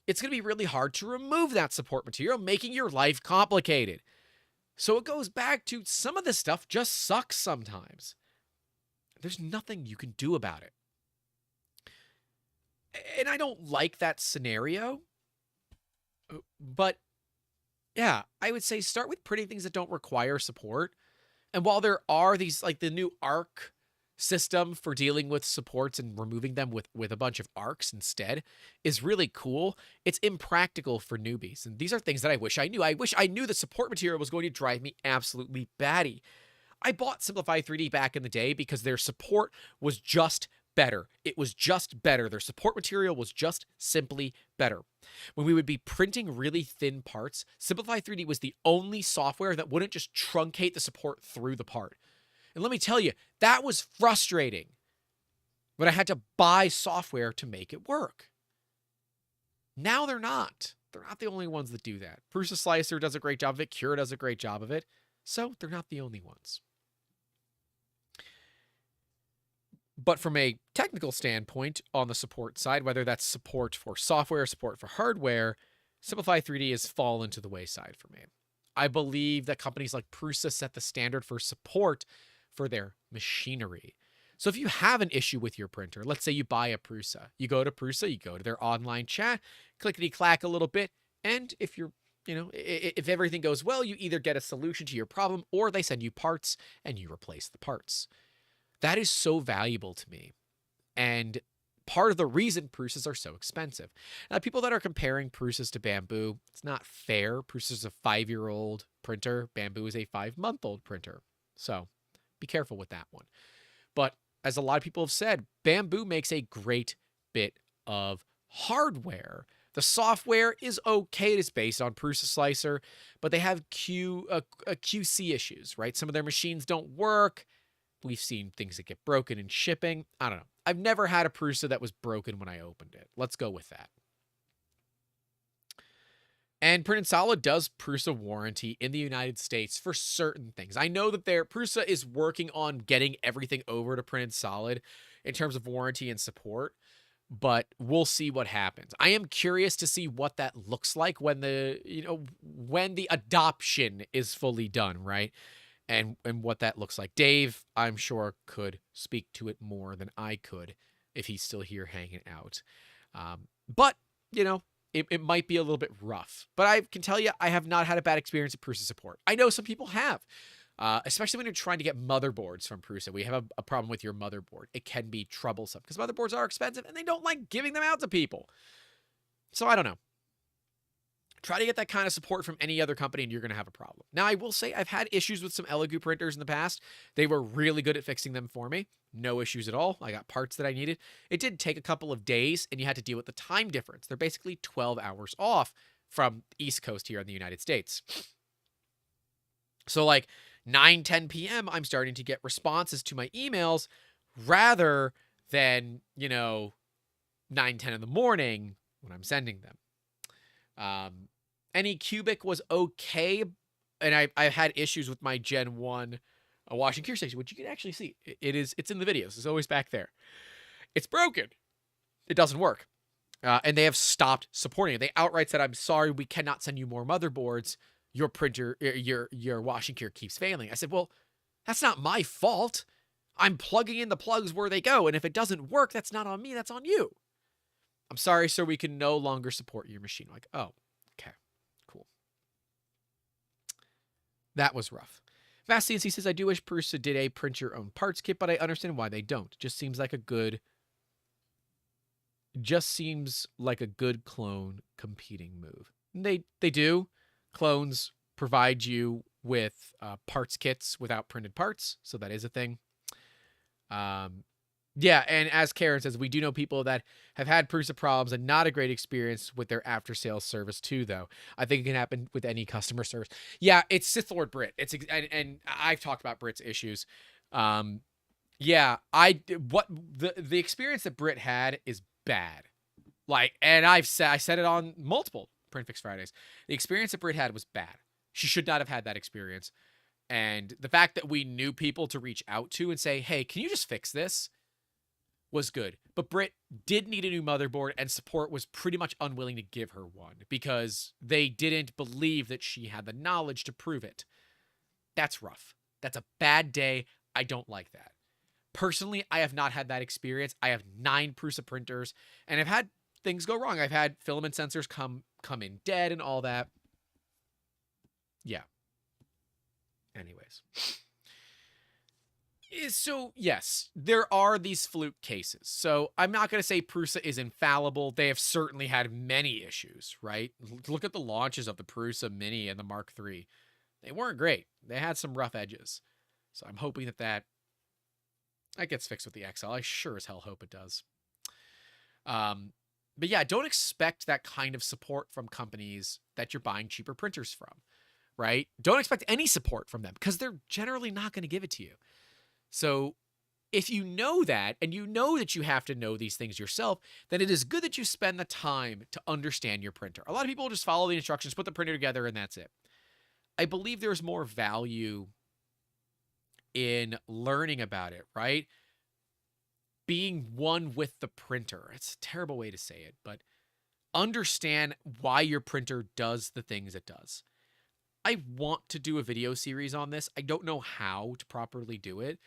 it's going to be really hard to remove that support material, making your life complicated. So it goes back to some of this stuff just sucks sometimes. There's nothing you can do about it. And I don't like that scenario. But yeah, I would say start with printing things that don't require support. And while there are these, like the new arc system for dealing with supports and removing them with a bunch of arcs instead is really cool, it's impractical for newbies. And these are things that I wish I knew. I wish I knew the support material was going to drive me absolutely batty. I bought Simplify 3D back in the day because their support was just better. It was just better. Their support material was just simply better. When we would be printing really thin parts, Simplify 3D was the only software that wouldn't just truncate the support through the part. And let me tell you, that was frustrating when I had to buy software to make it work. Now they're not. They're not the only ones that do that. Prusa Slicer does a great job of it. Cura does a great job of it. So they're not the only ones. But from a technical standpoint on the support side, whether that's support for software, support for hardware, Simplify 3D has fallen to the wayside for me. I believe that companies like Prusa set the standard for support for their machinery. So if you have an issue with your printer, let's say you buy a Prusa, you go to Prusa, you go to their online chat, clickety-clack a little bit, and if you're, if everything goes well, you either get a solution to your problem or they send you parts and you replace the parts. That is so valuable to me. And part of the reason Prusas are so expensive. Now, people that are comparing Prusas to Bamboo, it's not fair. Prusa is a 5-year-old printer. Bamboo is a 5-month-old printer. So be careful with that one. But as a lot of people have said, Bamboo makes a great bit of hardware. The software is okay. It is based on Prusa Slicer, but they have QC issues, right? Some of their machines don't work. We've seen things that get broken in shipping. I don't know. I've never had a Prusa that was broken when I opened it. Let's go with that. And Printed Solid does Prusa warranty in the United States for certain things. I know that Prusa is working on getting everything over to Printed Solid in terms of warranty and support, but we'll see what happens. I am curious to see what that looks like when the adoption is fully done, right? And what that looks like. Dave, I'm sure, could speak to it more than I could if he's still here hanging out. But, it might be a little bit rough. But I can tell you, I have not had a bad experience at Prusa support. I know some people have, especially when you're trying to get motherboards from Prusa. We have a problem with your motherboard. It can be troublesome because motherboards are expensive and they don't like giving them out to people. So I don't know. Try to get that kind of support from any other company and you're going to have a problem. Now, I will say I've had issues with some Elegoo printers in the past. They were really good at fixing them for me. No issues at all. I got parts that I needed. It did take a couple of days and you had to deal with the time difference. They're basically 12 hours off from East Coast here in the United States. So like 9-10 p.m., I'm starting to get responses to my emails rather than, 9-10 in the morning when I'm sending them. AnyCubic was okay, and I've had issues with my Gen 1 washing cure station, which you can actually see. It's in the videos. It's always back there. It's broken. It doesn't work. And they have stopped supporting it. They outright said, I'm sorry, we cannot send you more motherboards. Your printer, your washing cure keeps failing. I said, well, that's not my fault. I'm plugging in the plugs where they go, and if it doesn't work, that's not on me, that's on you. I'm sorry, sir, we can no longer support your machine. I'm like, oh, okay, cool. That was rough. Vast CNC says, I do wish Prusa did a print your own parts kit, but I understand why they don't. Just seems like a good clone competing move. And they do. Clones provide you with parts kits without printed parts, so that is a thing. Yeah, and as Karen says, we do know people that have had Prusa problems and not a great experience with their after-sales service too, though. I think it can happen with any customer service. Yeah, it's Sith Lord Brit. And I've talked about Brit's issues. Yeah, the experience that Brit had is bad. And I said it on multiple Print Fix Fridays. The experience that Brit had was bad. She should not have had that experience. And the fact that we knew people to reach out to and say, hey, can you just fix this? Was good. But Brit did need a new motherboard, and support was pretty much unwilling to give her one because they didn't believe that she had the knowledge to prove it. That's rough. That's a bad day. I don't like that. Personally, I have not had that experience. I have 9 Prusa printers, and I've had things go wrong. I've had filament sensors come in dead and all that. Yeah. Anyways. So, yes, there are these fluke cases. So, I'm not going to say Prusa is infallible. They have certainly had many issues, right? Look at the launches of the Prusa Mini and the Mark III. They weren't great. They had some rough edges. So, I'm hoping that gets fixed with the XL. I sure as hell hope it does. But yeah, don't expect that kind of support from companies that you're buying cheaper printers from, right? Don't expect any support from them because they're generally not going to give it to you. So if you know that, and you know that you have to know these things yourself, then it is good that you spend the time to understand your printer. A lot of people just follow the instructions, put the printer together, and that's it. I believe there's more value in learning about it, right? Being one with the printer. It's a terrible way to say it, but understand why your printer does the things it does. I want to do a video series on this. I don't know how to properly do it.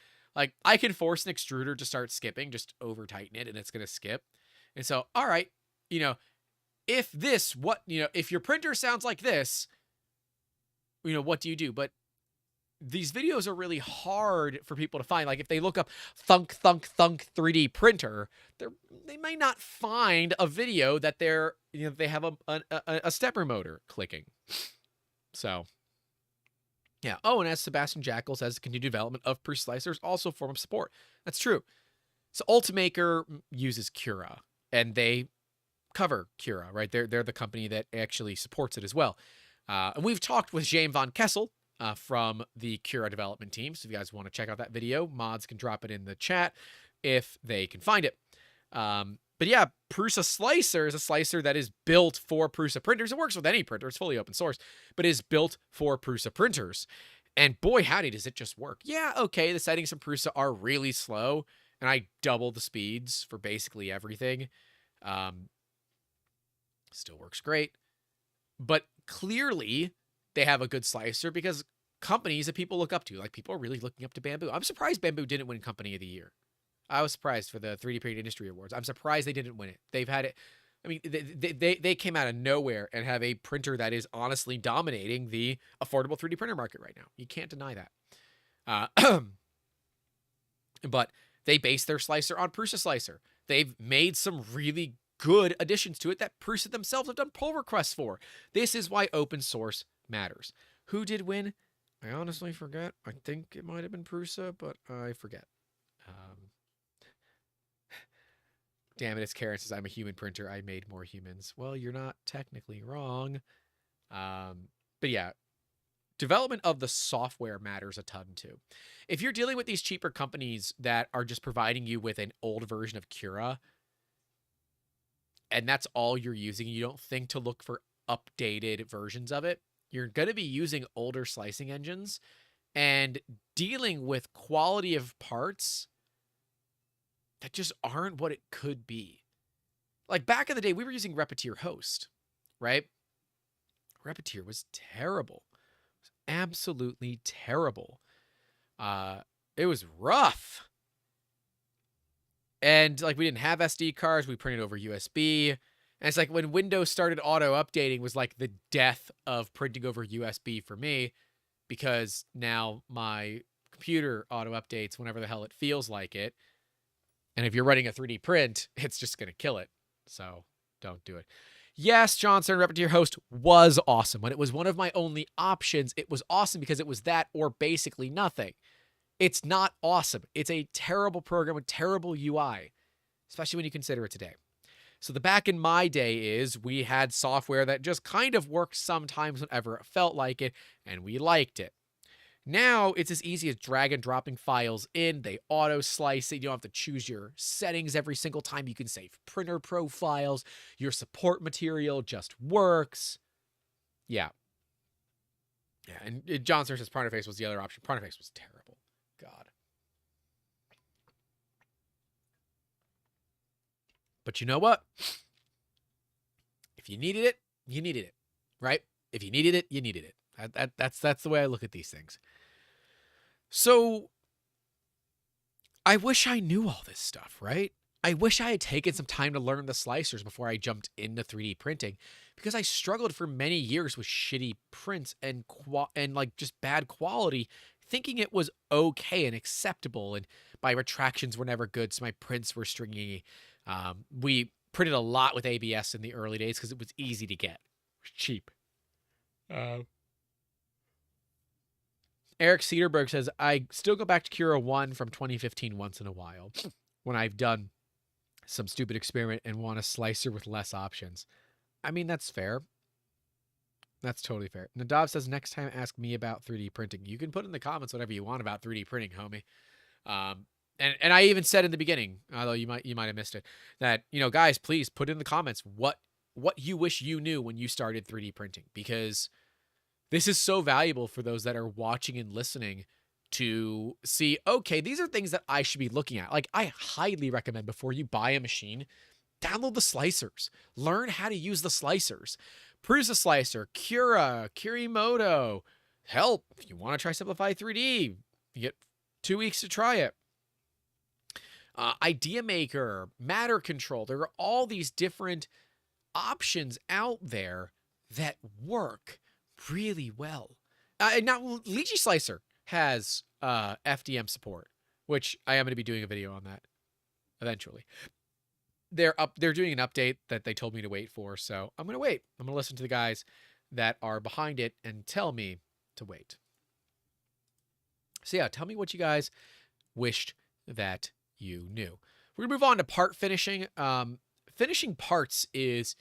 I can force an extruder to start skipping, just over tighten it and it's going to skip. And so, all right, if your printer sounds like this, what do you do? But these videos are really hard for people to find. Like if they look up thunk, thunk, thunk 3D printer, they might not find a video that they have a stepper motor clicking. So, yeah. Oh, and as Sebastian Jackal says, continued development of Prusa slicers also a form of support. That's true. So Ultimaker uses Cura, and they cover Cura, right? They're the company that actually supports it as well. And we've talked with James von Kessel from the Cura development team. So if you guys want to check out that video, mods can drop it in the chat if they can find it. But yeah, Prusa Slicer is a slicer that is built for Prusa printers. It works with any printer. It's fully open source, but is built for Prusa printers. And boy, howdy, does it just work. Yeah, okay, the settings from Prusa are really slow, and I double the speeds for basically everything. Still works great. But clearly, they have a good slicer because companies that people look up to, like people are really looking up to Bamboo. I'm surprised Bamboo didn't win Company of the Year. I was surprised for the 3D Printing Industry Awards. I'm surprised they didn't win it. They've had it. I mean, they came out of nowhere and have a printer that is honestly dominating the affordable 3D printer market right now. You can't deny that. But they base their slicer on Prusa Slicer. They've made some really good additions to it that Prusa themselves have done pull requests for. This is why open source matters. Who did win? I honestly forget. I think it might have been Prusa, but I forget. Damn it, it's Karen says, I'm a human printer. I made more humans. Well, you're not technically wrong. But yeah, development of the software matters a ton too. If you're dealing with these cheaper companies that are just providing you with an old version of Cura, and that's all you're using, you don't think to look for updated versions of it, you're going to be using older slicing engines and dealing with quality of parts that just aren't what it could be. Like back in the day, we were using Repetier Host, right? Repetier was terrible. It was absolutely terrible. It was rough. And like we didn't have SD cards, we printed over USB. And it's like when Windows started auto updating was like the death of printing over USB for me, because now my computer auto updates whenever the hell it feels like it. And if you're running a 3D print, it's just going to kill it. So don't do it. Yes, Johnson, Repetier Host was awesome. When it was one of my only options, it was awesome because it was that or basically nothing. It's not awesome. It's a terrible program with terrible UI, especially when you consider it today. So the back in my day is we had software that just kind of worked sometimes whenever it felt like it, and we liked it. Now it's as easy as drag and dropping files in. They auto slice it. You don't have to choose your settings every single time. You can save printer profiles. Your support material just works. Yeah. Yeah. And Johnson says Printerface was the other option. Printerface was terrible. God. But you know what? If you needed it, you needed it, right? If you needed it, you needed it. That's the way I look at these things. So I wish I knew all this stuff, right? I wish I had taken some time to learn the slicers before I jumped into 3D printing, because I struggled for many years with shitty prints and like just bad quality, thinking it was okay and acceptable, and my retractions were never good, so my prints were stringy. We printed a lot with ABS in the early days because it was easy to get. It was cheap. Eric Cedarberg says, I still go back to Cura 1 from 2015 once in a while when I've done some stupid experiment and want a slicer with less options. I mean, that's fair. That's totally fair. Nadav says, next time ask me about 3D printing. You can put in the comments whatever you want about 3D printing, homie. And I even said in the beginning, although you might have missed it, that, you know, guys, please put in the comments what you wish you knew when you started 3D printing, because this is so valuable for those that are watching and listening to see, okay, these are things that I should be looking at. Like, I highly recommend before you buy a machine, download the slicers. Learn how to use the slicers. Prusa Slicer, Cura, Kirimoto. Help, if you want to try Simplify 3D, you get 2 weeks to try it. Idea Maker, Matter Control. There are all these different options out there that work really well. Now, Lychee Slicer has FDM support, which I am going to be doing a video on that eventually. They're doing an update that they told me to wait for, so I'm going to wait. I'm going to listen to the guys that are behind it and tell me to wait. So yeah, tell me what you guys wished that you knew. We're going to move on to part finishing. Finishing parts is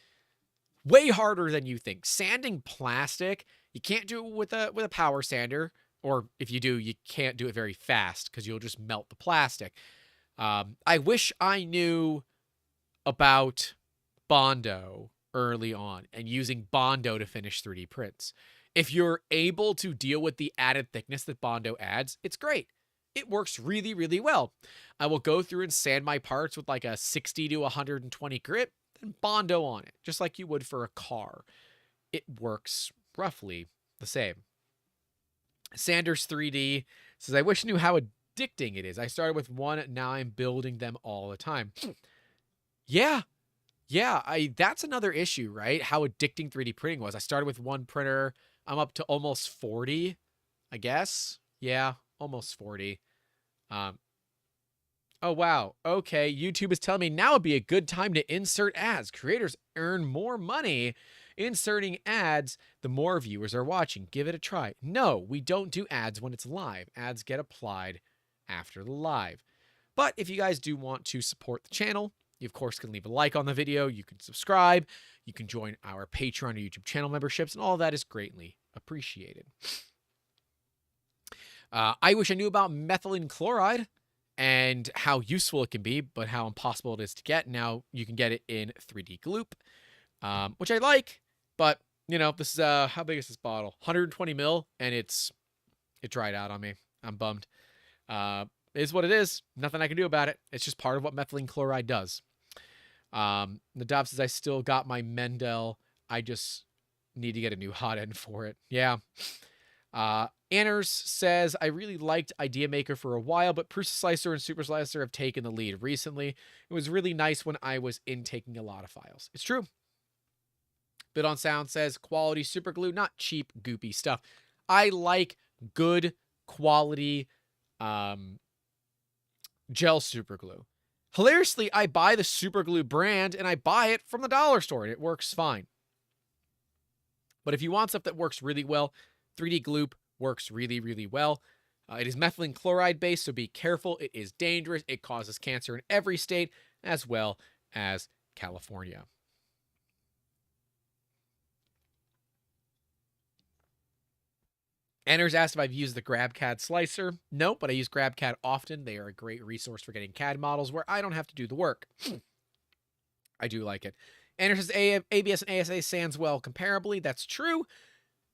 way harder than you think. Sanding plastic, you can't do it with a power sander, or if you do, you can't do it very fast because you'll just melt the plastic. I wish I knew about Bondo early on and using Bondo to finish 3D prints. If you're able to deal with the added thickness that Bondo adds, it's great. It works really, really well. I will go through and sand my parts with like a 60 to 120 grit and Bondo on it, just like you would for a car. It works roughly the same. Sanders 3D says, I wish I knew how addicting it is. I started with one, now I'm building them all the time. Yeah, that's another issue, right? How addicting 3D printing was. I started with one printer. I'm up to almost 40, I guess. Yeah, almost 40. Oh, wow. Okay, YouTube is telling me now would be a good time to insert ads. Creators earn more money inserting ads the more viewers are watching. Give it a try. No, we don't do ads when it's live. Ads get applied after the live. But if you guys do want to support the channel, you, of course, can leave a like on the video. You can subscribe. You can join our Patreon or YouTube channel memberships, and all of that is greatly appreciated. I wish I knew about methylene chloride and how useful it can be, but how impossible it is to get. Now you can get it in 3D Gloop, which I like, but, you know, this is, how big is this bottle? 120 ml, and it dried out on me. I'm bummed. It is what it is. Nothing I can do about it. It's just part of what methylene chloride does. Nadav says, I still got my Mendel. I just need to get a new hot end for it. Yeah. Anners says, I really liked Idea Maker for a while, but Prusa Slicer and Super Slicer have taken the lead recently. It was really nice when I was intaking a lot of files. It's true. Bit on Sound says, quality super glue, not cheap, goopy stuff. I like good quality gel super glue. Hilariously, I buy the super glue brand and I buy it from the dollar store and it works fine. But if you want stuff that works really well, 3D Gloop works really, really well. It is methylene chloride based, so be careful. It is dangerous. It causes cancer in every state, as well as California. Anders asked if I've used the GrabCAD slicer. No, but I use GrabCAD often. They are a great resource for getting CAD models where I don't have to do the work. I do like it. Anders says ABS and ASA sands well comparably. That's true.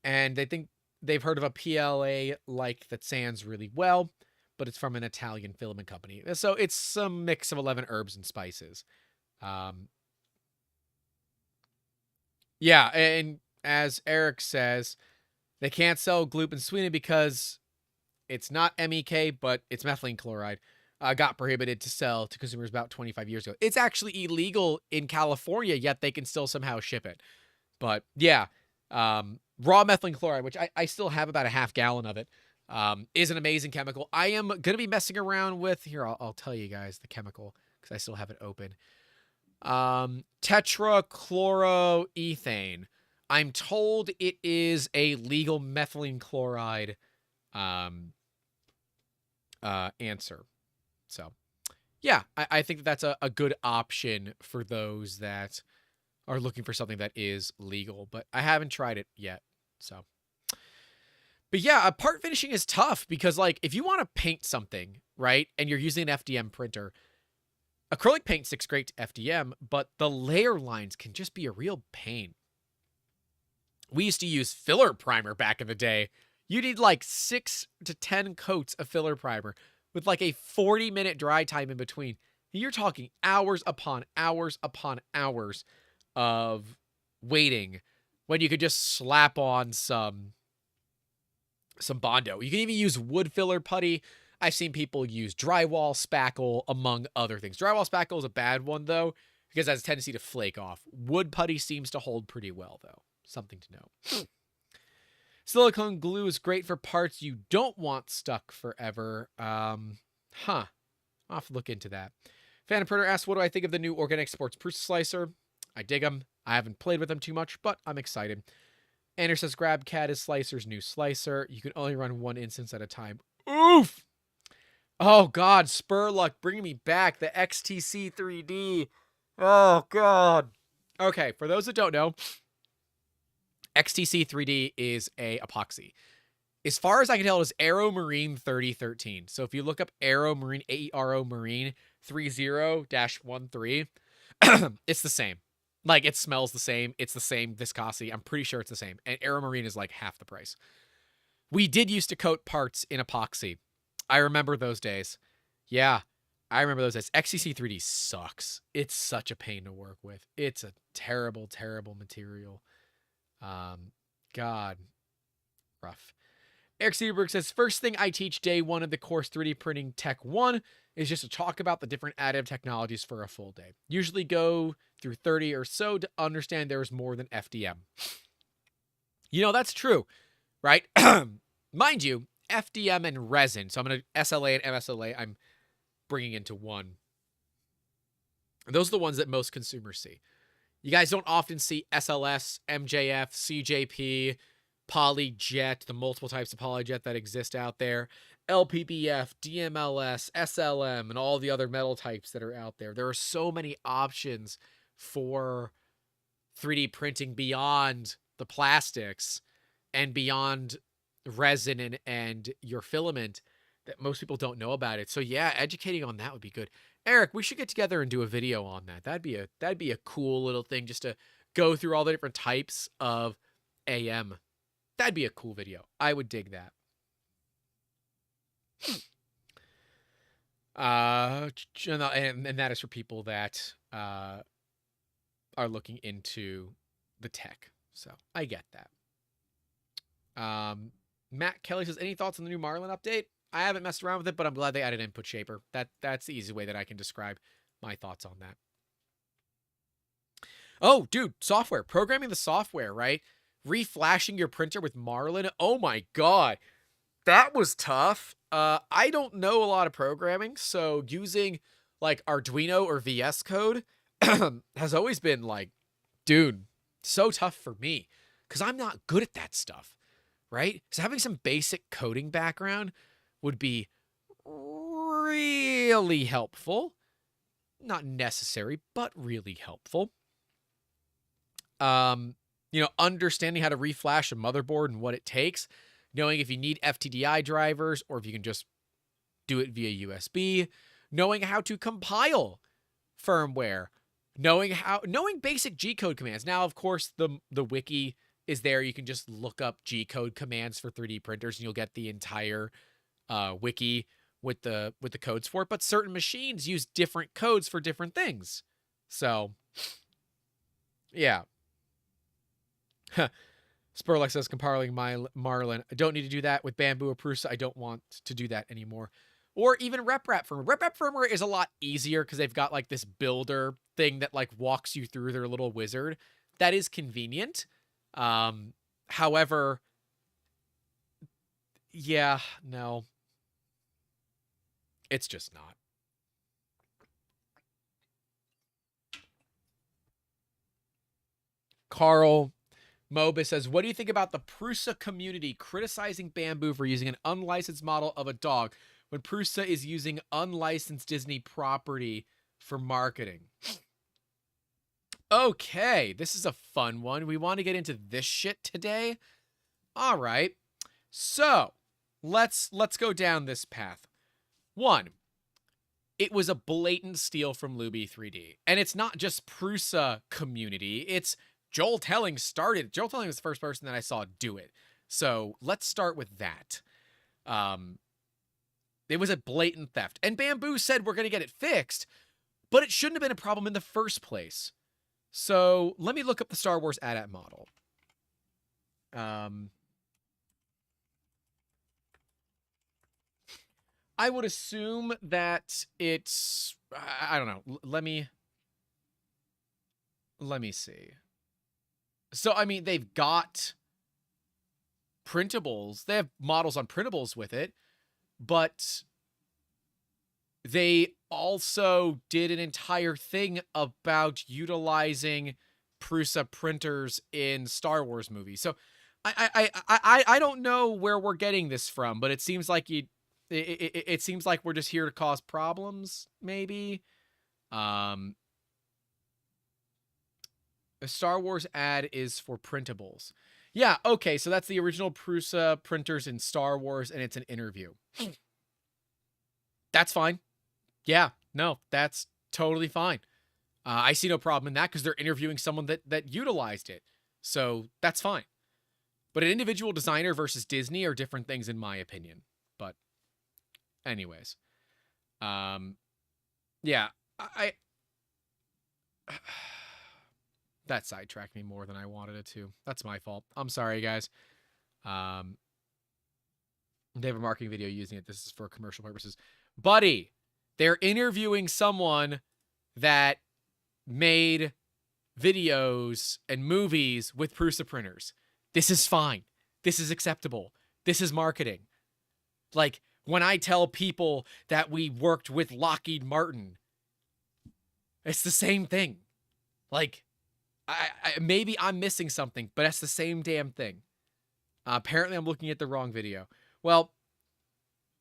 And they think they've heard of a PLA like that sands really well, but it's from an Italian filament company. So it's some mix of 11 herbs and spices. Yeah, and as Eric says, they can't sell Gloop in Sweden because it's not MEK, but it's methylene chloride. Got prohibited to sell to consumers about 25 years ago. It's actually illegal in California, yet they can still somehow ship it. But yeah, raw methylene chloride, which I still have about a half gallon of it, is an amazing chemical. I am going to be messing around with, here, I'll tell you guys the chemical because I still have it open. Tetrachloroethane. I'm told it is a legal methylene chloride answer. So, yeah, I think that's a good option for those that are looking for something that is legal, but I haven't tried it yet. So, but yeah, part finishing is tough because, like, if you want to paint something, right, and you're using an FDM printer, acrylic paint sticks great to FDM, but the layer lines can just be a real pain. We used to use filler primer back in the day. You need like 6 to 10 coats of filler primer with like a 40-minute dry time in between. You're talking hours upon hours upon hours of waiting when you could just slap on some Bondo. You can even use wood filler putty. I've seen people use drywall spackle, among other things. Drywall spackle is a bad one, though, because it has a tendency to flake off. Wood putty seems to hold pretty well, though. Something to know. Silicone glue is great for parts you don't want stuck forever. I'll have to look into that. Phantom Printer asks, what do I think of the new Organic Sports Prusa Slicer? I dig them. I haven't played with them too much, but I'm excited. Anders says, GrabCAD is Slicer's new slicer. You can only run one instance at a time. Oof! Oh, God. Spurluck, bringing me back. The XTC 3D. Oh, God. Okay, for those that don't know, XTC 3D is a epoxy. As far as I can tell, it is Aero Marine 3013. So if you look up Aero Marine, AERO Marine 30-13, it's the same. Like, it smells the same. It's the same viscosity. I'm pretty sure it's the same. And Aero Marine is like half the price. We did used to coat parts in epoxy. I remember those days. Yeah, I remember those days. XTC 3D sucks. It's such a pain to work with. It's a terrible, terrible material. God, rough. Eric Cedarberg says, first thing I teach day one of the course 3D Printing Tech 1 is just to talk about the different additive technologies for a full day. Usually go through 30 or so to understand there is more than FDM. You know, that's true, right? Mind you, FDM and resin. So I'm going to SLA and MSLA, I'm bringing into one. Those are the ones that most consumers see. You guys don't often see SLS, MJF, CJP, Polyjet, the multiple types of Polyjet that exist out there, LPBF, DMLS, SLM, and all the other metal types that are out there. There are so many options for 3D printing beyond the plastics and beyond resin and your filament that most people don't know about it. So yeah, educating on that would be good. Eric, we should get together and do a video on that. That'd be a cool little thing just to go through all the different types of AM. That'd be a cool video. I would dig that. And that is for people that are looking into the tech. So I get that. Matt Kelly says, any thoughts on the new Marlin update? I haven't messed around with it, but I'm glad they added input shaper. That's the easy way that I can describe my thoughts on that. Oh, dude, software. Programming the software, right? Reflashing your printer with Marlin. Oh my God. That was tough. I don't know a lot of programming, so using like Arduino or VS Code has always been like, dude, so tough for me because I'm not good at that stuff, right? So having some basic coding background would be really helpful. Not necessary, but really helpful. You know, understanding how to reflash a motherboard and what it takes, knowing if you need FTDI drivers or if you can just do it via USB, knowing how to compile firmware, knowing basic G-code commands. Now, of course, the wiki is there. You can just look up G-code commands for 3D printers and you'll get the entire wiki with the codes for it. But certain machines use different codes for different things. So, yeah. Spurlock says, compiling my Marlin. I don't need to do that with Bamboo or Prusa. I don't want to do that anymore. Or even RepRap firmware. RepRap firmware is a lot easier because they've got like this builder thing that like walks you through their little wizard. That is convenient. However, yeah, no. It's just not. Carl Mobus says, what do you think about the Prusa community criticizing Bamboo for using an unlicensed model of a dog when Prusa is using unlicensed Disney property for marketing? Okay, this is a fun one. We want to get into this shit today. All right. So, let's go down this path. One, it was a blatant steal from Luby 3D. And it's not just Prusa community, it's Joel Telling started. Joel Telling was the first person that I saw do it. So let's start with that. It was a blatant theft. And Bamboo said we're going to get it fixed, but it shouldn't have been a problem in the first place. So let me look up the Star Wars AT-AT model. I would assume that it's, I don't know. Let me see. So, I mean, they've got printables. They have models on printables with it, but they also did an entire thing about utilizing Prusa printers in Star Wars movies. So I don't know where we're getting this from, but it seems like it seems like we're just here to cause problems, maybe. The Star Wars ad is for printables. Yeah, okay, so that's the original Prusa printers in Star Wars, and it's an interview. That's fine. Yeah, no, that's totally fine. I see no problem in that because they're interviewing someone that utilized it. So that's fine. But an individual designer versus Disney are different things in my opinion. But anyways. Yeah, I that sidetracked me more than I wanted it to. That's my fault. I'm sorry, guys. They have a marketing video using it. This is for commercial purposes. Buddy, they're interviewing someone that made videos and movies with Prusa printers. This is fine. This is acceptable. This is marketing. Like, when I tell people that we worked with Lockheed Martin, it's the same thing. Like, maybe I'm missing something, but that's the same damn thing. Apparently, I'm looking at the wrong video. Well,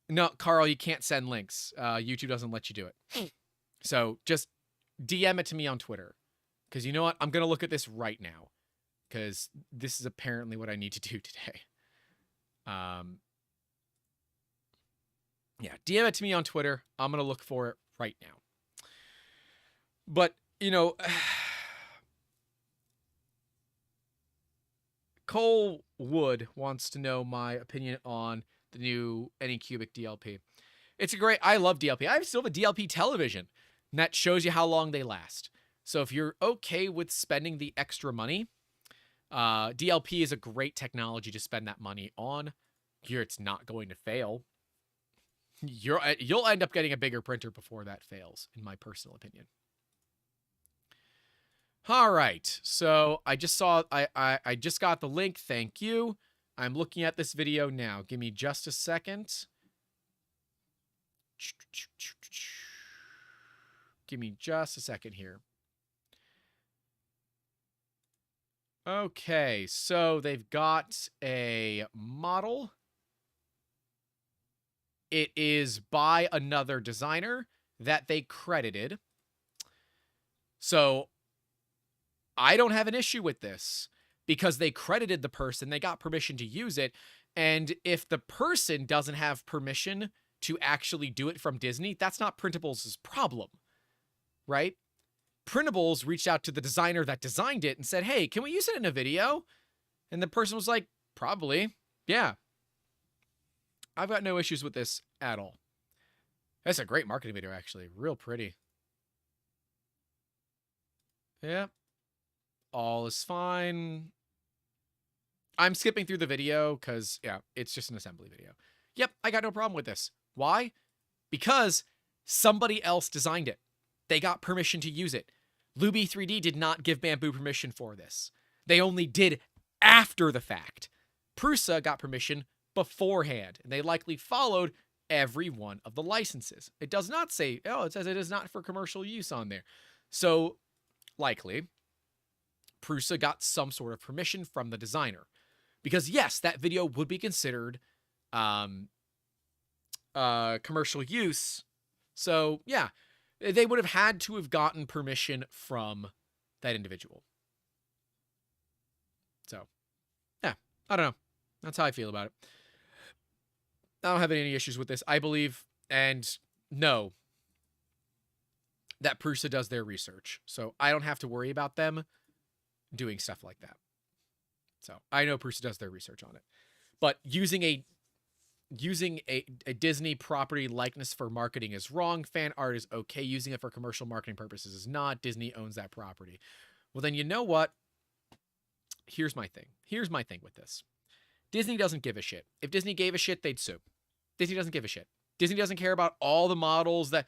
no, Carl, you can't send links. YouTube doesn't let you do it. So just DM it to me on Twitter. Because you know what? I'm going to look at this right now. Because this is apparently what I need to do today. Yeah, DM it to me on Twitter. I'm going to look for it right now. But, you know, Cole Wood wants to know my opinion on the new Anycubic DLP. I love DLP. I still have a DLP television, and that shows you how long they last. So if you're okay with spending the extra money, DLP is a great technology to spend that money on. It's not going to fail. You'll end up getting a bigger printer before that fails, in my personal opinion. All right, so I just got the link. Thank you. I'm looking at this video now. Give me just a second. Give me just a second here. Okay, so they've got a model. It is by another designer that they credited. So I don't have an issue with this because they credited the person, they got permission to use it. And if the person doesn't have permission to actually do it from Disney, that's not Printables' problem, right? Printables reached out to the designer that designed it and said, hey, can we use it in a video? And the person was like, probably. Yeah. I've got no issues with this at all. That's a great marketing video, actually. Real pretty. Yeah. All is fine. I'm skipping through the video because, yeah, it's just an assembly video. Yep, I got no problem with this. Why? Because somebody else designed it. They got permission to use it. Luby 3D did not give Bamboo permission for this. They only did after the fact. Prusa got permission beforehand, and they likely followed every one of the licenses. It does not say, it says it is not for commercial use on there. So, likely, Prusa got some sort of permission from the designer. Because, yes, that video would be considered commercial use. So, yeah, they would have had to have gotten permission from that individual. So, yeah, I don't know. That's how I feel about it. I don't have any issues with this. I believe and know that Prusa does their research. So I don't have to worry about them doing stuff like that. So I know Prusa does their research on it. But using a Disney property likeness for marketing is wrong. Fan art is okay. Using it for commercial marketing purposes is not. Disney owns that property. Well, then you know what? Here's my thing. Here's my thing with this. Disney doesn't give a shit. If Disney gave a shit, they'd sue. Disney doesn't give a shit. Disney doesn't care about all the models that,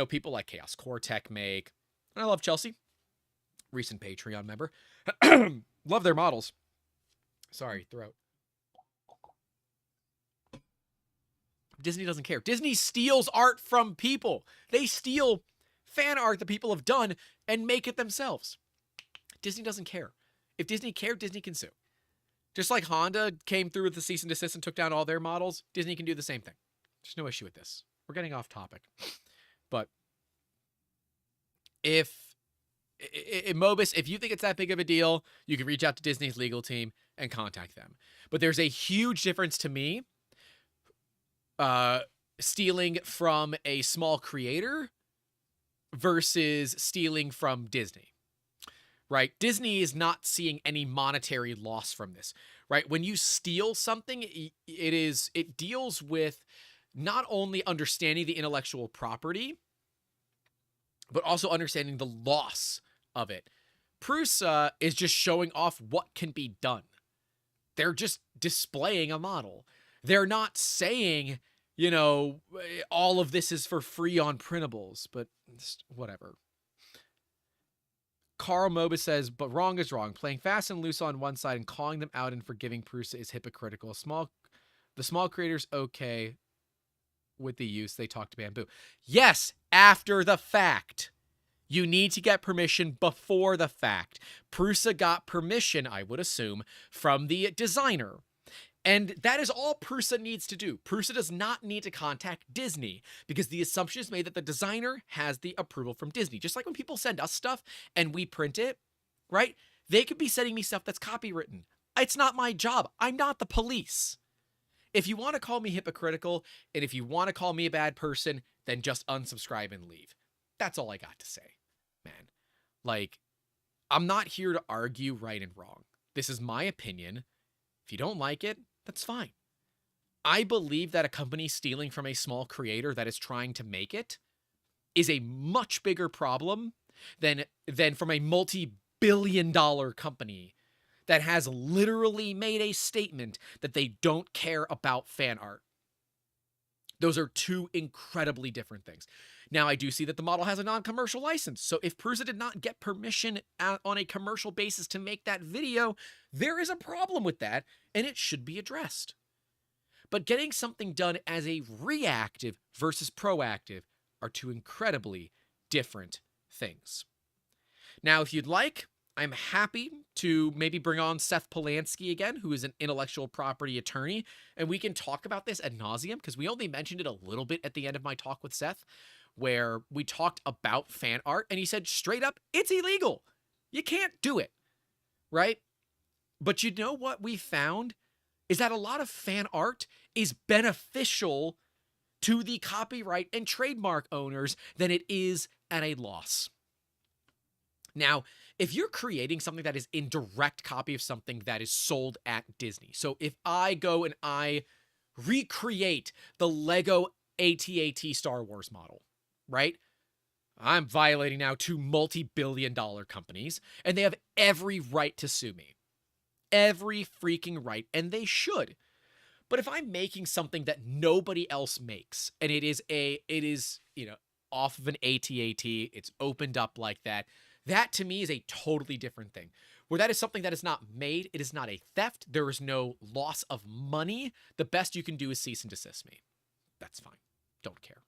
people like Chaos Core Tech make. And I love Chelsea. Recent Patreon member. Love their models. Sorry, throat. Disney doesn't care. Disney steals art from people. They steal fan art that people have done and make it themselves. Disney doesn't care. If Disney cared, Disney can sue. Just like Honda came through with the cease and desist and took down all their models, Disney can do the same thing. There's no issue with this. We're getting off topic. But if Mobus, if you think it's that big of a deal, you can reach out to Disney's legal team and contact them. But there's a huge difference to me stealing from a small creator versus stealing from Disney. Right? Disney is not seeing any monetary loss from this, right? When you steal something, it deals with not only understanding the intellectual property, but also understanding the loss of it. Prusa is just showing off what can be done. They're just displaying a model. They're not saying, you know, all of this is for free on printables, but whatever. Carl Mobus says, but wrong is wrong. Playing fast and loose on one side and calling them out and forgiving Prusa is hypocritical. The small creators okay with the use. They talk to Bamboo. Yes, after the fact. You need to get permission before the fact. Prusa got permission, I would assume, from the designer. And that is all Prusa needs to do. Prusa does not need to contact Disney because the assumption is made that the designer has the approval from Disney. Just like when people send us stuff and we print it, right? They could be sending me stuff that's copywritten. It's not my job. I'm not the police. If you want to call me hypocritical and if you want to call me a bad person, then just unsubscribe and leave. That's all I got to say, man. Like, I'm not here to argue right and wrong. This is my opinion. If you don't like it, that's fine. I believe that a company stealing from a small creator that is trying to make it is a much bigger problem than from a multi-billion-dollar company that has literally made a statement that they don't care about fan art. Those are two incredibly different things. Now, I do see that the model has a non-commercial license. So if Prusa did not get permission on a commercial basis to make that video, there is a problem with that, and it should be addressed. But getting something done as a reactive versus proactive are two incredibly different things. Now, if you'd like, I'm happy to maybe bring on Seth Polanski again, who is an intellectual property attorney, and we can talk about this ad nauseum because we only mentioned it a little bit at the end of my talk with Seth, where we talked about fan art, and he said straight up, it's illegal. You can't do it, right? But you know what we found is that a lot of fan art is beneficial to the copyright and trademark owners than it is at a loss. Now, if you're creating something that is in direct copy of something that is sold at Disney, so if I go and I recreate the Lego AT-AT Star Wars model, right? I'm violating now two multi-billion-dollar companies, and they have every right to sue me. Every freaking right, and they should. But if I'm making something that nobody else makes, and it is off of an AT-AT, it's opened up like that, that to me is a totally different thing. Where that is something that is not made, it is not a theft, there is no loss of money. The best you can do is cease and desist me. That's fine. Don't care.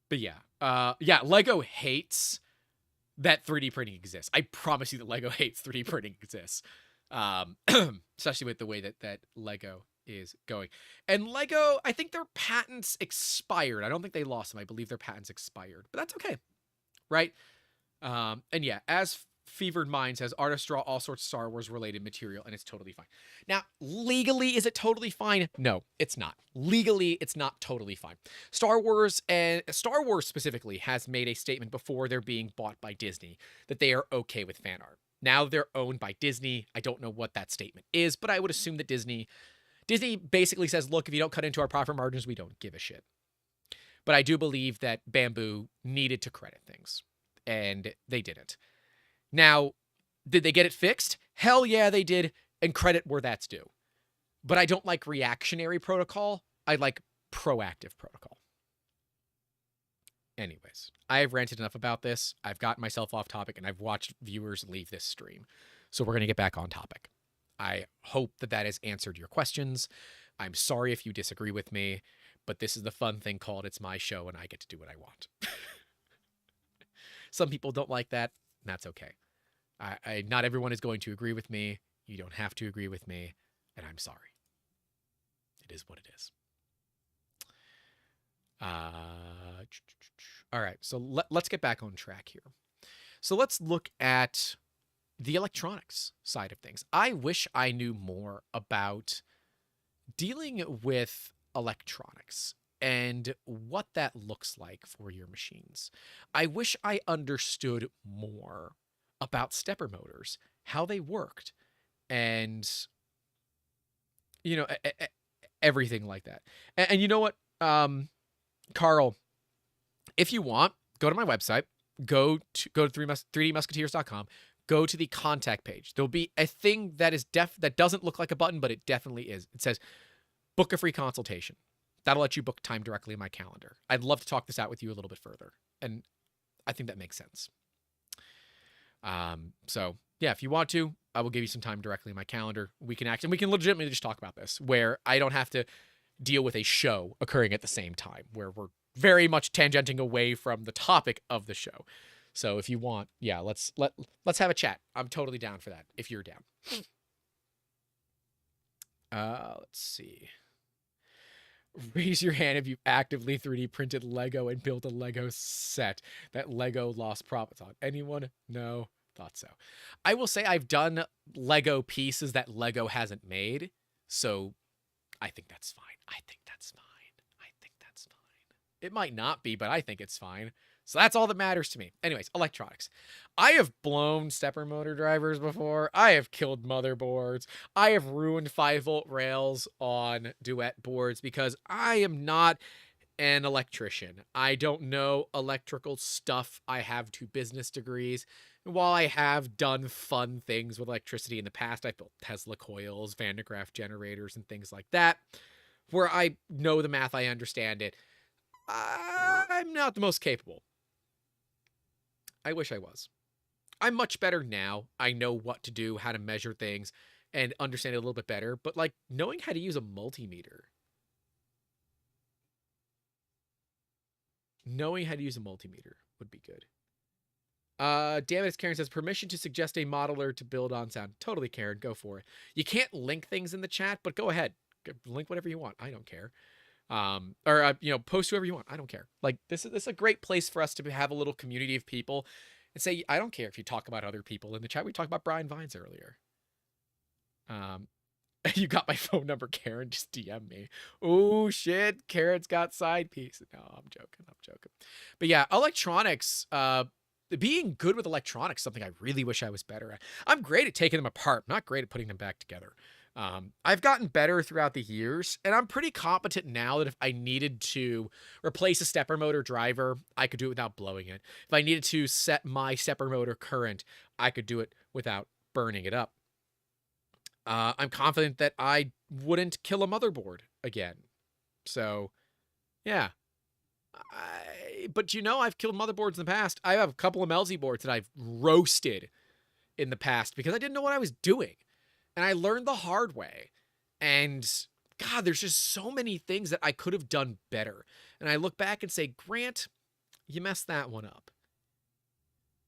But yeah, Lego hates that 3D printing exists. I promise you that Lego hates 3D printing exists. Especially with the way that Lego is going. And Lego, I think their patents expired. I don't think they lost them. I believe their patents expired. But that's okay. Right? And yeah, as Fevered Mind says, artists draw all sorts of Star Wars related material, and it's totally fine. Now, legally, is it totally fine? No, it's not. Legally, it's not totally fine. Star Wars specifically has made a statement before they're being bought by Disney that they are okay with fan art. Now they're owned by Disney. I don't know what that statement is, but I would assume that Disney basically says, look, if you don't cut into our profit margins, we don't give a shit. But I do believe that Bamboo needed to credit things, and they didn't. Now, did they get it fixed? Hell yeah, they did, and credit where that's due. But I don't like reactionary protocol. I like proactive protocol. Anyways, I have ranted enough about this. I've gotten myself off topic, and I've watched viewers leave this stream. So we're going to get back on topic. I hope that has answered your questions. I'm sorry if you disagree with me, but this is the fun thing called It's My Show and I get to do what I want. Some people don't like that, and that's okay. Not everyone is going to agree with me. You don't have to agree with me, and I'm sorry. It is what it is. All right, so let's get back on track here. So let's look at the electronics side of things. I wish I knew more about dealing with electronics and what that looks like for your machines. I wish I understood more about stepper motors, how they worked, and everything like that. And you know what, Carl, if you want, go to my website, go to 3dmusketeers.com, go to the contact page. There'll be a thing that doesn't look like a button, but it definitely is. It says book a free consultation. That'll let you book time directly in my calendar. I'd love to talk this out with you a little bit further, and I think that makes sense. So yeah, if you want to, I will give you some time directly in my calendar. We can legitimately just talk about this, where I don't have to deal with a show occurring at the same time, where we're very much tangenting away from the topic of the show. So if you want, yeah, let's have a chat. I'm totally down for that if you're down. Let's see. Raise your hand if you've actively 3D printed Lego and built a Lego set that Lego lost profits on. Anyone? No? Thought so. I will say I've done Lego pieces that Lego hasn't made, so I think that's fine. It might not be, but I think it's fine. So that's all that matters to me. Anyways, electronics. I have blown stepper motor drivers before. I have killed motherboards. I have ruined 5-volt rails on duet boards because I am not an electrician. I don't know electrical stuff. I have 2 business degrees. And while I have done fun things with electricity in the past, I built Tesla coils, Van de Graaff generators, and things like that, where I know the math, I understand it. I'm not the most capable. I wish I was. I'm much better now. I know what to do, how to measure things, and understand it a little bit better. But like knowing how to use a multimeter. Knowing how to use a multimeter would be good. Damn it, Karen says, permission to suggest a modeler to build on sound. Totally, Karen. Go for it. You can't link things in the chat, but go ahead. Link whatever you want. I don't care. Post whoever you want. I don't care. Like this is a great place for us to have a little community of people and say, I don't care if you talk about other people in the chat. We talked about Brian Vines earlier. You got my phone number, Karen. Just DM me. Oh shit, Karen's got side piece. No, I'm joking. But yeah, electronics. Being good with electronics, something I really wish I was better at. I'm great at taking them apart. I'm not great at putting them back together. I've gotten better throughout the years, and I'm pretty competent now that if I needed to replace a stepper motor driver, I could do it without blowing it. If I needed to set my stepper motor current, I could do it without burning it up. I'm confident that I wouldn't kill a motherboard again. So, yeah. But I've killed motherboards in the past. I have a couple of Melzi boards that I've roasted in the past because I didn't know what I was doing. And I learned the hard way. And God, there's just so many things that I could have done better. And I look back and say, Grant, you messed that one up.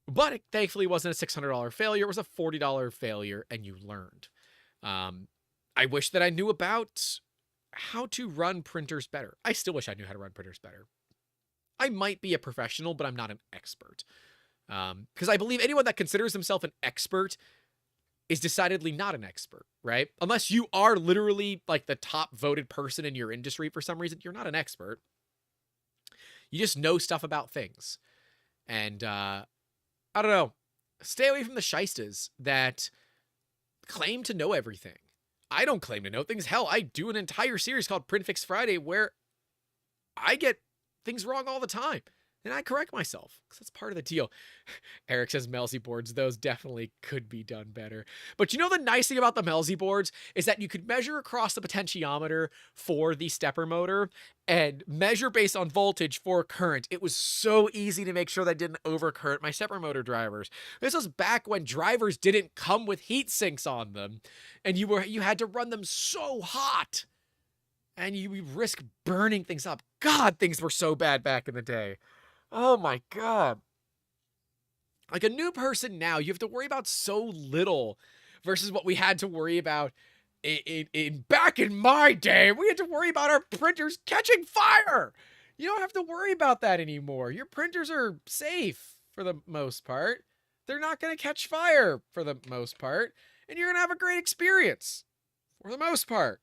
But it thankfully wasn't a $600 failure. It was a $40 failure, and you learned. I wish that I knew about how to run printers better. I still wish I knew how to run printers better. I might be a professional, but I'm not an expert. Because I believe anyone that considers himself an expert is decidedly not an expert, right? Unless you are literally like the top voted person in your industry for some reason, you're not an expert. You just know stuff about things. And I don't know. Stay away from the shystas that claim to know everything. I don't claim to know things. Hell, I do an entire series called Print Fix Friday where I get things wrong all the time. And I correct myself because that's part of the deal. Eric says Melzi boards, those definitely could be done better. But the nice thing about the Melzi boards is that you could measure across the potentiometer for the stepper motor and measure based on voltage for current. It was so easy to make sure that I didn't overcurrent my stepper motor drivers. This was back when drivers didn't come with heat sinks on them and you had to run them so hot. and you risk burning things up. God, things were so bad back in the day. Oh my God. Like a new person now, you have to worry about so little versus what we had to worry about in back in my day. We had to worry about our printers catching fire. You don't have to worry about that anymore. Your printers are safe for the most part. They're not going to catch fire for the most part, and you're going to have a great experience for the most part.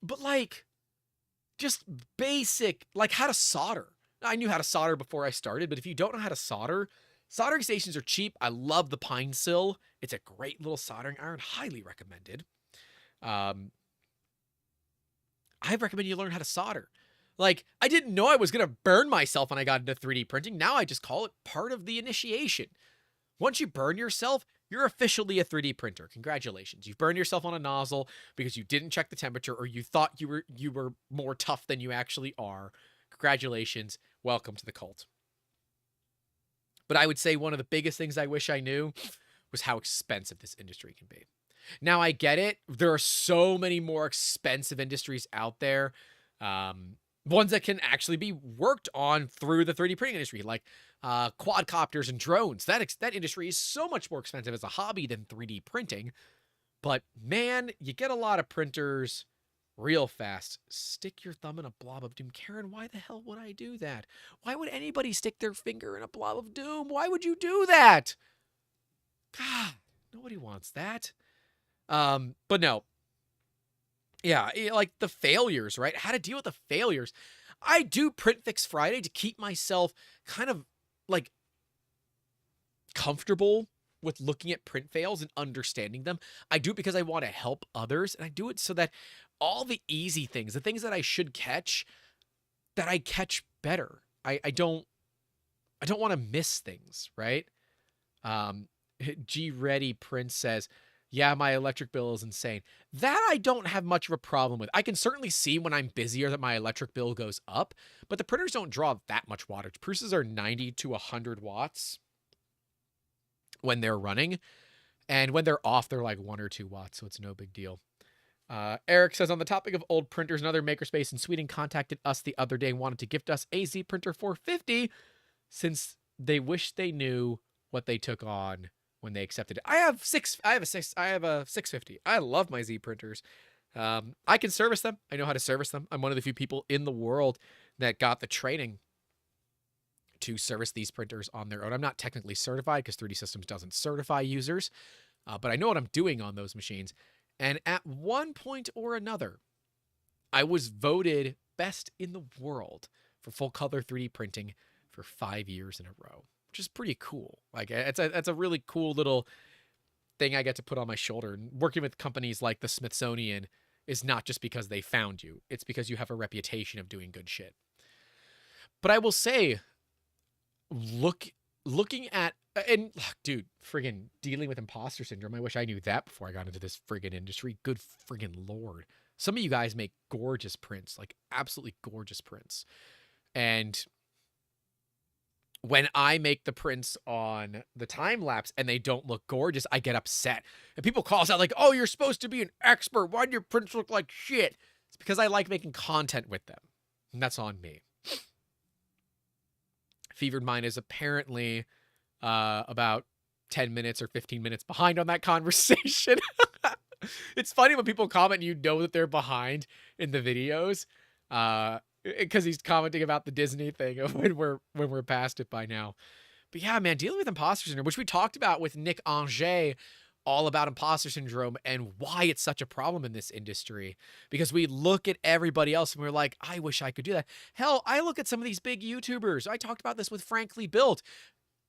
But like just basic, like how to solder. I knew how to solder before I started, but if you don't know how to solder, soldering stations are cheap. I love the Pine Sill. It's a great little soldering iron, highly recommended. I recommend you learn how to solder. Like, I didn't know I was going to burn myself when I got into 3D printing. Now I just call it part of the initiation. Once you burn yourself, you're officially a 3D printer. Congratulations. You've burned yourself on a nozzle because you didn't check the temperature or you thought you were more tough than you actually are. Congratulations. Welcome to the cult. But I would say one of the biggest things I wish I knew was how expensive this industry can be. Now, I get it. There are so many more expensive industries out there. Ones that can actually be worked on through the 3D printing industry, like quadcopters and drones. That industry is so much more expensive as a hobby than 3D printing. But man, you get a lot of printers real fast. Stick your thumb in a blob of doom. Karen, why the hell would I do that? Why would anybody stick their finger in a blob of doom? Why would you do that? God, nobody wants that. But no. Yeah, like the failures, right? How to deal with the failures. I do Print Fix Friday to keep myself kind of like comfortable with looking at print fails and understanding them. I do it because I want to help others, and I do it so that all the easy things, the things that I should catch, that I catch better. I don't want to miss things, right? G Ready Prince says, yeah, my electric bill is insane. That I don't have much of a problem with. I can certainly see when I'm busier that my electric bill goes up, but the printers don't draw that much wattage. Pruses are 90 to 100 watts when they're running, and when they're off, they're like 1 or 2 watts, so it's no big deal. Eric says, on the topic of old printers, another makerspace in Sweden contacted us the other day and wanted to gift us a Z Printer 450 since they wish they knew what they took on when they accepted it. I have a 650. I love my Z printers. I can service them. I know how to service them. I'm one of the few people in the world that got the training to service these printers on their own. I'm not technically certified because 3D Systems doesn't certify users, but I know what I'm doing on those machines. And at one point or another, I was voted best in the world for full color 3D printing for 5 years in a row, which is pretty cool. Like it's a really cool little thing I get to put on my shoulder. And working with companies like the Smithsonian is not just because they found you. It's because you have a reputation of doing good shit. But I will say, looking at, and dude, friggin' dealing with imposter syndrome. I wish I knew that before I got into this friggin' industry. Good friggin' Lord. Some of you guys make gorgeous prints, like absolutely gorgeous prints. And when I make the prints on the time lapse and they don't look gorgeous, I get upset. And people call us out like, oh, you're supposed to be an expert. Why do your prints look like shit? It's because I like making content with them. And that's on me. Fevered Mind is apparently about 10 minutes or 15 minutes behind on that conversation. It's funny when people comment and you know that they're behind in the videos. Because he's commenting about the Disney thing of when we're past it by now. But yeah, man, dealing with imposter syndrome, which we talked about with Nick Anger, all about imposter syndrome and why it's such a problem in this industry. Because we look at everybody else and we're like, I wish I could do that. Hell, I look at some of these big YouTubers. I talked about this with Frankly Built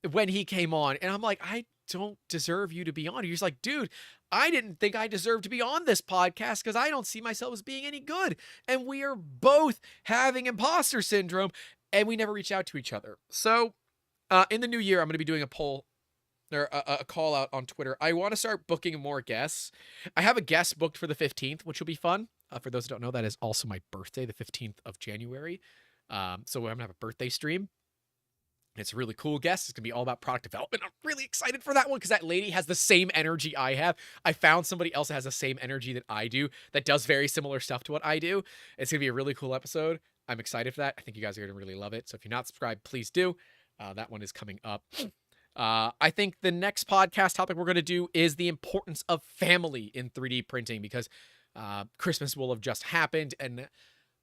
when he came on, and I'm like, I don't deserve you to be on. He's like, dude, I didn't think I deserved to be on this podcast because I don't see myself as being any good. And we are both having imposter syndrome, and we never reach out to each other. So in the new year, I'm going to be doing a poll or a call out on Twitter. I want to start booking more guests. I have a guest booked for the 15th, which will be fun. For those who don't know, that is also my birthday, the 15th of January. So I'm going to have a birthday stream. It's a really cool guest. It's going to be all about product development. I'm really excited for that one because that lady has the same energy I have. I found somebody else that has the same energy that I do that does very similar stuff to what I do. It's going to be a really cool episode. I'm excited for that. I think you guys are going to really love it. So if you're not subscribed, please do. That one is coming up. I think the next podcast topic we're going to do is the importance of family in 3D printing because Christmas will have just happened. And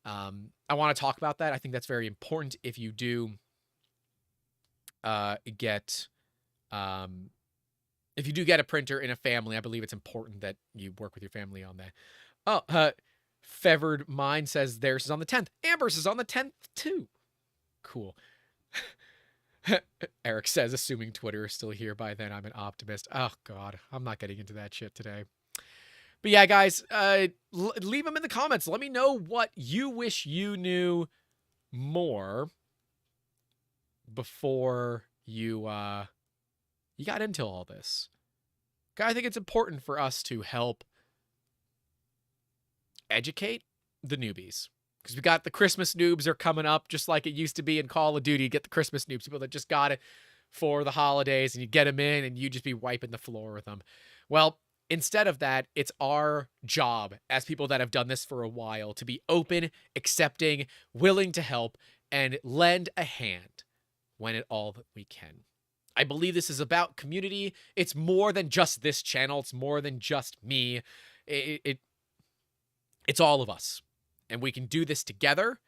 I want to talk about that. I think that's very important if you do get if you do get a printer in a family. I believe it's important that you work with your family on that. Fevered Mind says theirs is on the 10th. Amber's is on the 10th too. Cool. Eric says, assuming Twitter is still here by then, I'm an optimist. Oh God, I'm not getting into that shit today. But yeah, guys, leave them in the comments. Let me know what you wish you knew more before you got into all this. I think it's important for us to help educate the newbies because we got the Christmas noobs are coming up just like it used to be in Call of Duty. You get the Christmas noobs, people that just got it for the holidays, and you get them in and you just be wiping the floor with them. Well, instead of that, it's our job as people that have done this for a while to be open, accepting, willing to help, and lend a hand when at all that we can. I believe this is about community. It's more than just this channel. It's more than just me. It's all of us. And we can do this together.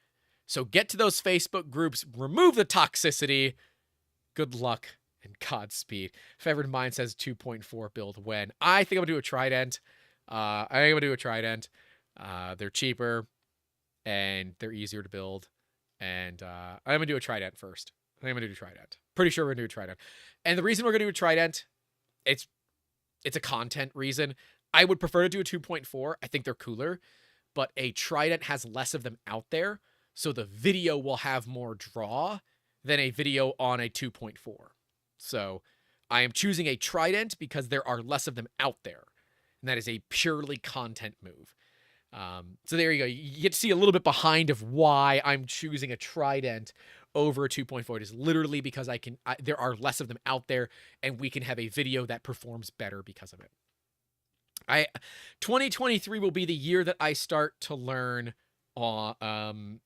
So get to those Facebook groups. Remove the toxicity. Good luck and Godspeed. Favored Mind says 2.4 build when. I think I'm going to do a Trident. They're cheaper. And they're easier to build. And I'm going to do a Trident first. I think I'm going to do Trident. Pretty sure we're going to do a Trident. And the reason we're going to do a Trident, it's a content reason. I would prefer to do a 2.4. I think they're cooler. But a Trident has less of them out there. So the video will have more draw than a video on a 2.4. So I am choosing a Trident because there are less of them out there. And that is a purely content move. So there you go. You get to see a little bit behind of why I'm choosing a Trident over a 2.4. It is literally because there are less of them out there and we can have a video that performs better because of it. 2023 will be the year that I start to learn when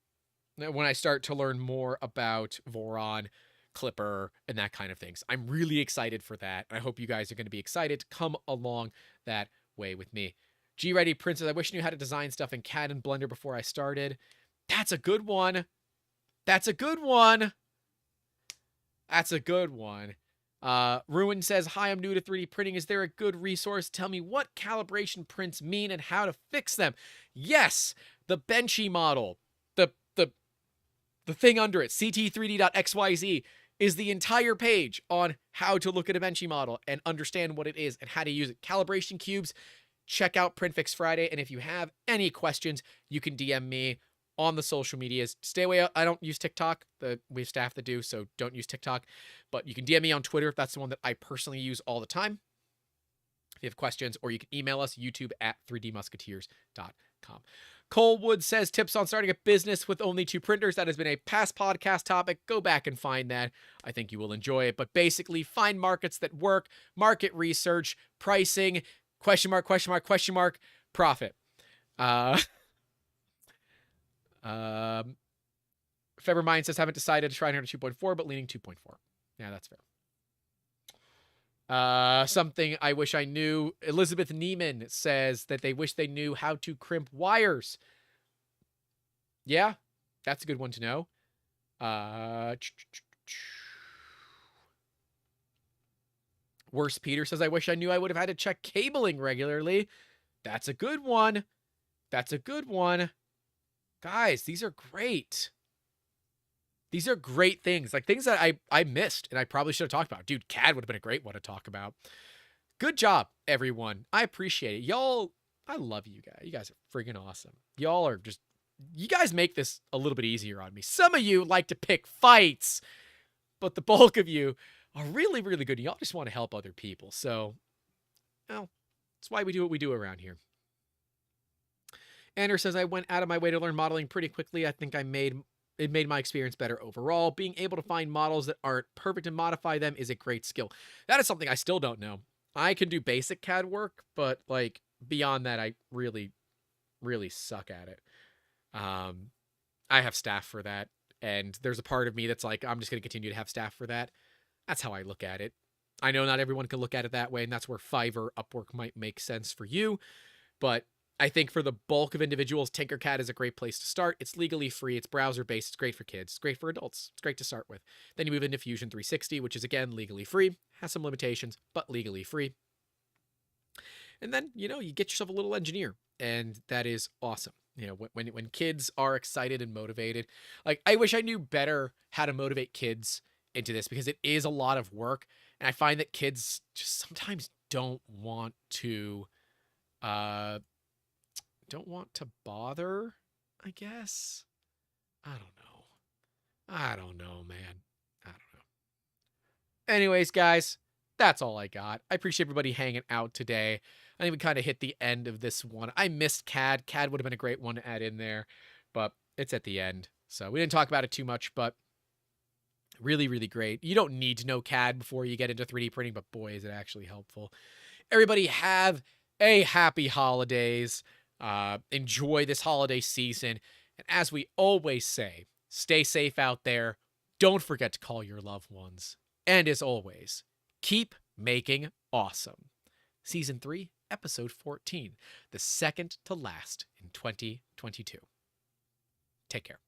I start to learn more about Voron, Clipper, and that kind of things. I'm really excited for that. I hope you guys are going to be excited to come along that way with me. G-Ready Princess, I wish I knew how to design stuff in CAD and Blender before I started. That's a good one. Ruin says, hi, I'm new to 3D printing. Is there a good resource? Tell me what calibration prints mean and how to fix them. Yes, the Benchy model, the thing under it, ct3d.xyz, is the entire page on how to look at a Benchy model and understand what it is and how to use it. Calibration cubes, check out PrintFix Friday. And if you have any questions, you can DM me on the social medias. Stay away. I don't use TikTok. We have staff that do, so don't use TikTok. But you can DM me on Twitter if that's the one that I personally use all the time if you have questions, or you can email us, youtube@3dmusketeers.com. Colewood says, tips on starting a business with only 2 printers. That has been a past podcast topic. Go back and find that. I think you will enjoy it. But basically, find markets that work, market research, pricing, question mark, profit. Fever Mind says, haven't decided to try 2.4, but leaning 2.4. Yeah, that's fair. Something I wish I knew. Elizabeth Neiman says that they wish they knew how to crimp wires. Yeah, that's a good one to know. Worst Peter says, I wish I knew I would have had to check cabling regularly. That's a good one. Guys, these are great. These are great things. Like things that I missed and I probably should have talked about. Dude, CAD would have been a great one to talk about. Good job, everyone. I appreciate it. Y'all, I love you guys. You guys are freaking awesome. Y'all are just, you guys make this a little bit easier on me. Some of you like to pick fights, but the bulk of you are really, really good. Y'all just want to help other people. So, well, that's why we do what we do around here. Andrew says, I went out of my way to learn modeling pretty quickly. I think I made it made my experience better overall. Being able to find models that aren't perfect and modify them is a great skill. That is something I still don't know. I can do basic CAD work, but like beyond that, I really, really suck at it. I have staff for that, and there's a part of me that's like, I'm just going to continue to have staff for that. That's how I look at it. I know not everyone can look at it that way, and that's where Fiverr, Upwork might make sense for you. But I think for the bulk of individuals, Tinkercad is a great place to start. It's legally free. It's browser-based. It's great for kids. It's great for adults. It's great to start with. Then you move into Fusion 360, which is, again, legally free. Has some limitations, but legally free. And then, you get yourself a little engineer, and that is awesome. When kids are excited and motivated, like I wish I knew better how to motivate kids into this, because it is a lot of work, and I find that kids just sometimes don't want to bother, I guess. I don't know, man. I don't know. Anyways, guys, that's all I got. I appreciate everybody hanging out today. I think we kind of hit the end of this one. I missed CAD. CAD would have been a great one to add in there, but it's at the end. So we didn't talk about it too much, but really, really great. You don't need to know CAD before you get into 3D printing, but boy, is it actually helpful. Everybody have a happy holidays. Enjoy this holiday season. And as we always say, stay safe out there. Don't forget to call your loved ones. And as always, keep making awesome. Season 3, Episode 14, the second to last in 2022. Take care.